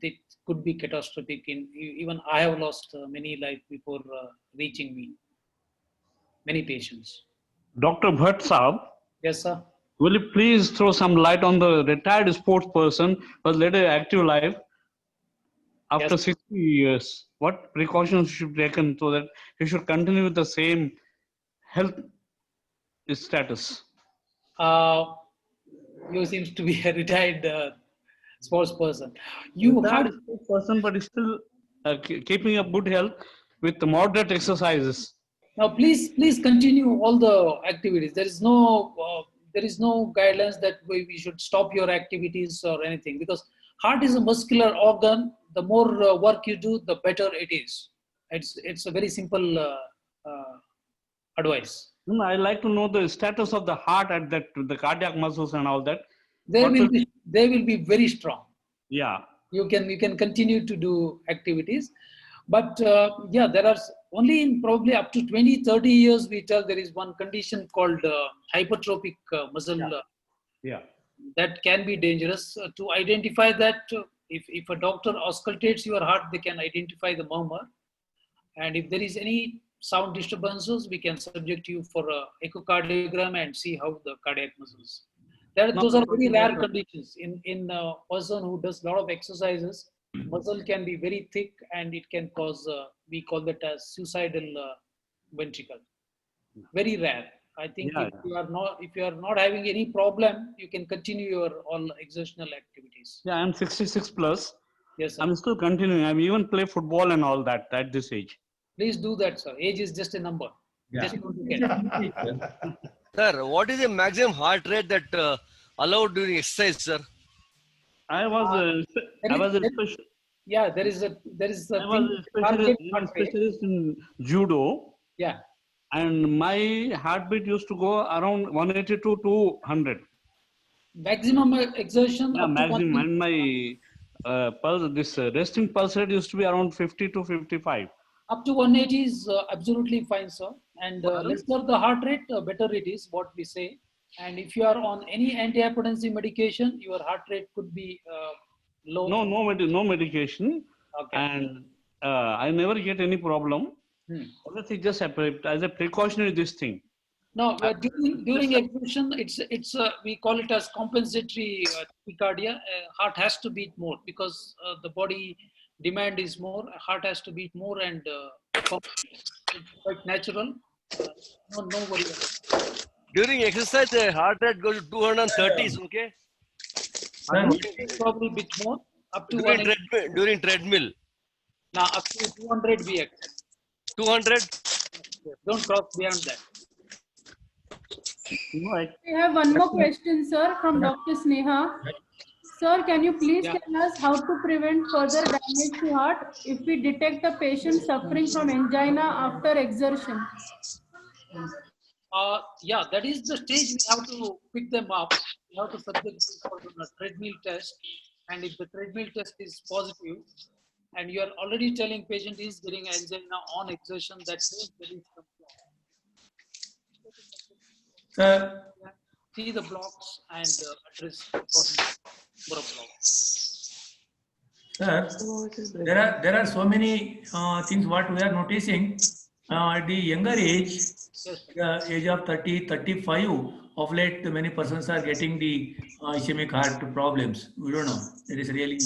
it could be catastrophic. Even I have lost many lives before reaching me. Many patients. Dr. Bhatt Saab, Yes, sir. will you please throw some light on the retired sports person who has led an active life after Yes. 60 years? What precautions should be taken so that he should continue with the same health status? You seems to be a retired sports person. You Retired have sports person, but he's still keeping up good health with moderate exercises. now. Please continue all the activities. There is no guidelines that we should stop your activities or anything, because heart is a muscular organ. The more work you do, the better it is. It's a very simple advice. No, I like to know the status of the heart at that, the cardiac muscles and all that. They What will be very strong. Yeah. You can continue to do activities, but yeah, there are only in probably up to 20-30 years we tell there is one condition called hypertrophic muscle Yeah. that can be dangerous. To identify that, if a doctor auscultates your heart, they can identify the murmur, and if there is any sound disturbances, we can subject you for a echocardiogram and see how the cardiac muscles. Those are very rare conditions. In a person who does a lot of exercises, muscle can be very thick and it can cause, we call that as suicidal ventricle. Very rare. I think Yeah, if you are not having any problem, you can continue your all exertional activities. Yeah, I'm 66 plus. Yes, sir. I'm still continuing. I'm even play football and all that at this age. Please do that, sir. Age is just a number. Yeah. Just don't forget. Sir, what is the maximum heart rate that allowed during exercise, sir? I was Yeah, there is a I was a specialist in judo, Yeah. and my heartbeat used to go around 180 to 200. Maximum exertion. Yeah, up to maximum. 1 And my pulse, this resting pulse rate used to be around 50 to 55. Up to 180 is absolutely fine, sir. And lesser the heart rate, better it is, what we say. And if you are on any antihypertensive medication, your heart rate could be low. No medication, Okay. and I never get any problem. Obviously, just as a precautionary this thing. Now, during exertion, it's we call it as compensatory tachycardia. Heart has to beat more because the body demand is more. Heart has to beat more, and it's quite natural. No worry. During exercise, the heart rate goes to 230, is okay? Probably bit more. Up to During treadmill. Now up to 200 we accept. 200? Don't cross beyond that. Right. We have one more question, sir, from Dr. Sneha. Sir, can you please tell us how to prevent further damage to heart if we detect a patient suffering from angina after exertion? Yeah, that is the stage we have to pick them up. We have to subject them for a treadmill test. And if the treadmill test is positive, and you are already telling patient is getting angina on exertion, that means there is some Sir, see the blocks and address number of blocks. sir, there are so many things what we are noticing. At the younger age, the age of 30, 35, of late many persons are getting the ischemic heart problems. We don't know. It is really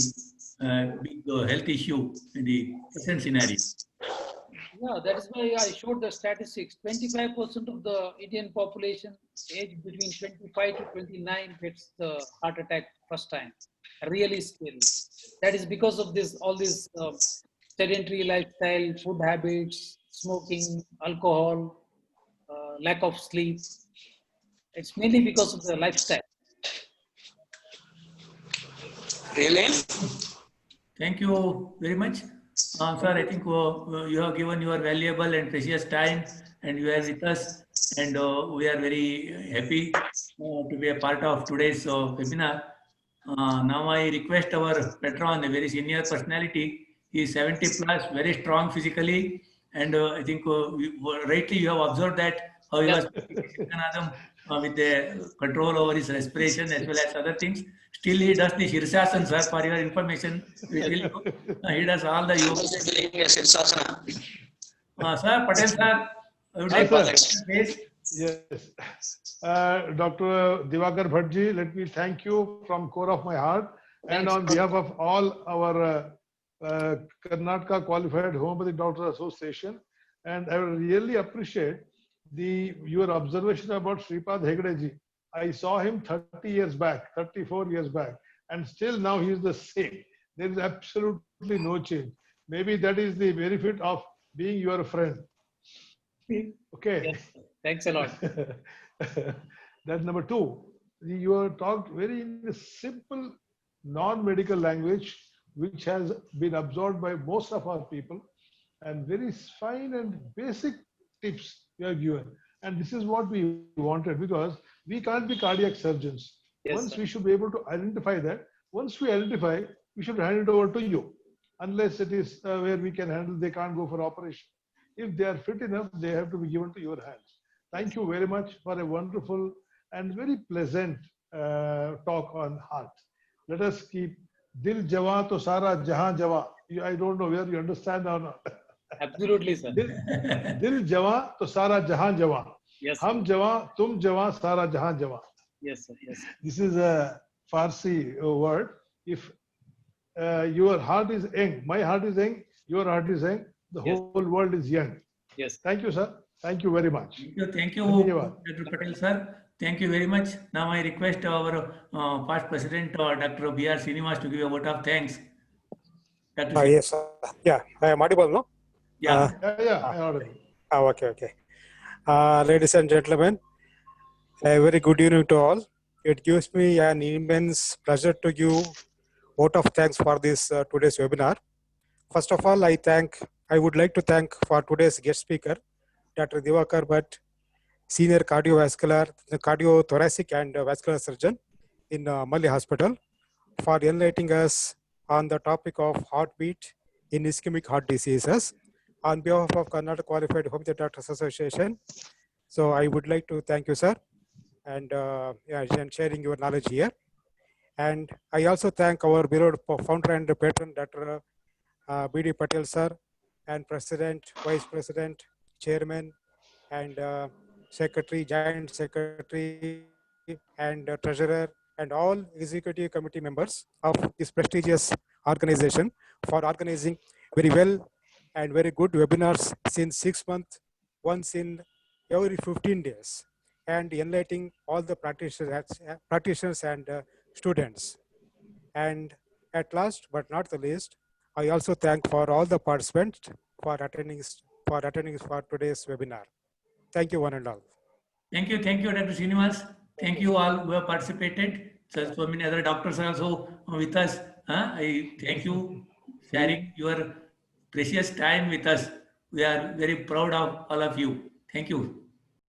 a big health issue in the present scenario. Yeah, that is why I showed the statistics. 25% of the Indian population aged between 25 to 29 gets the heart attack first time. Really scary. That is because of this, all this sedentary lifestyle, food habits, smoking, alcohol, lack of sleep. It's mainly because of the lifestyle. Really? Thank you very much. Sir, I think you have given your valuable and precious time, and you are with us, and we are very happy to be a part of today's webinar. Now I request our patron, a very senior personality. He is 70 plus, very strong physically, and I think rightly you have observed that how he was with the control over his respiration as well as other things. Still, he does the Shirsasana, sir, for your information. He does all the yoga. Sir, Patel sir, I would like to say. Yes. Dr. Divakar Bhattji, let me thank you from core of my heart and on behalf of all our Karnataka Qualified Homeopathic Doctors Association. And I really appreciate your observation about Sripad Hegde ji. I saw him 30 years back, 34 years back, and still now he is the same. There is absolutely no change. Maybe that is the benefit of being your friend. Okay. Yes. Thanks a lot. That's number two. You have talked very in a simple, non-medical language, which has been absorbed by most of our people, and very fine and basic tips you have given. And this is what we wanted, because we can't be cardiac surgeons. Yes, Once sir. we should be able to identify that. Once we identify, we should hand it over to you. Unless it is where we can handle, they can't go for operation. If they are fit enough, they have to be given to your hands. Thank you very much for a wonderful and very pleasant talk on heart. Let us keep Dil Jawa to Sara Jahan Jawa. I don't know whether you understand or not. Absolutely, sir. Dil Jawa to Sara Jahan Jawa. Yes. Hum Jawa, Tum Jawa, Sara Jahan Jawa. Yes, sir. Yes. This is a Farsi word. If your heart is young, my heart is young, your heart is young, the Yes. whole world is young. Yes. Thank you, sir. Thank you very much. Thank you, Dhanyavad. Dr. Patel sir. Thank you very much. Now I request our past president, Dr. B.R. Srinivas, to give a vote of thanks. Dr. Yes, yeah, I am audible, no? Yeah. I heard it. Okay. Ladies and gentlemen, a very good evening to all. It gives me an immense pleasure to give vote of thanks for this today's webinar. First of all, I would like to thank for today's guest speaker, Dr. Divakar Bhatt, senior cardiothoracic and vascular surgeon in Malli Hospital, for enlightening us on the topic of heartbeat in ischemic heart diseases on behalf of Karnataka Qualified Homeopathic Doctors Association. So I would like to thank you, sir, and sharing your knowledge here. And I also thank our beloved founder and patron, Dr. B.D. Patel, sir, and President, Vice President, Chairman, and Secretary, Joint Secretary, and Treasurer, and all executive committee members of this prestigious organization for organizing very well and very good webinars since 6 months, once in every 15 days, and enlightening all the practitioners and students. And at last but not the least, I also thank for all the participants for attending for today's webinar. Thank you, one and all. Thank you, Dr. Srinivas. Thank you all who have participated. So many other doctors are also with us. I thank you sharing your precious time with us. We are very proud of all of you. Thank you.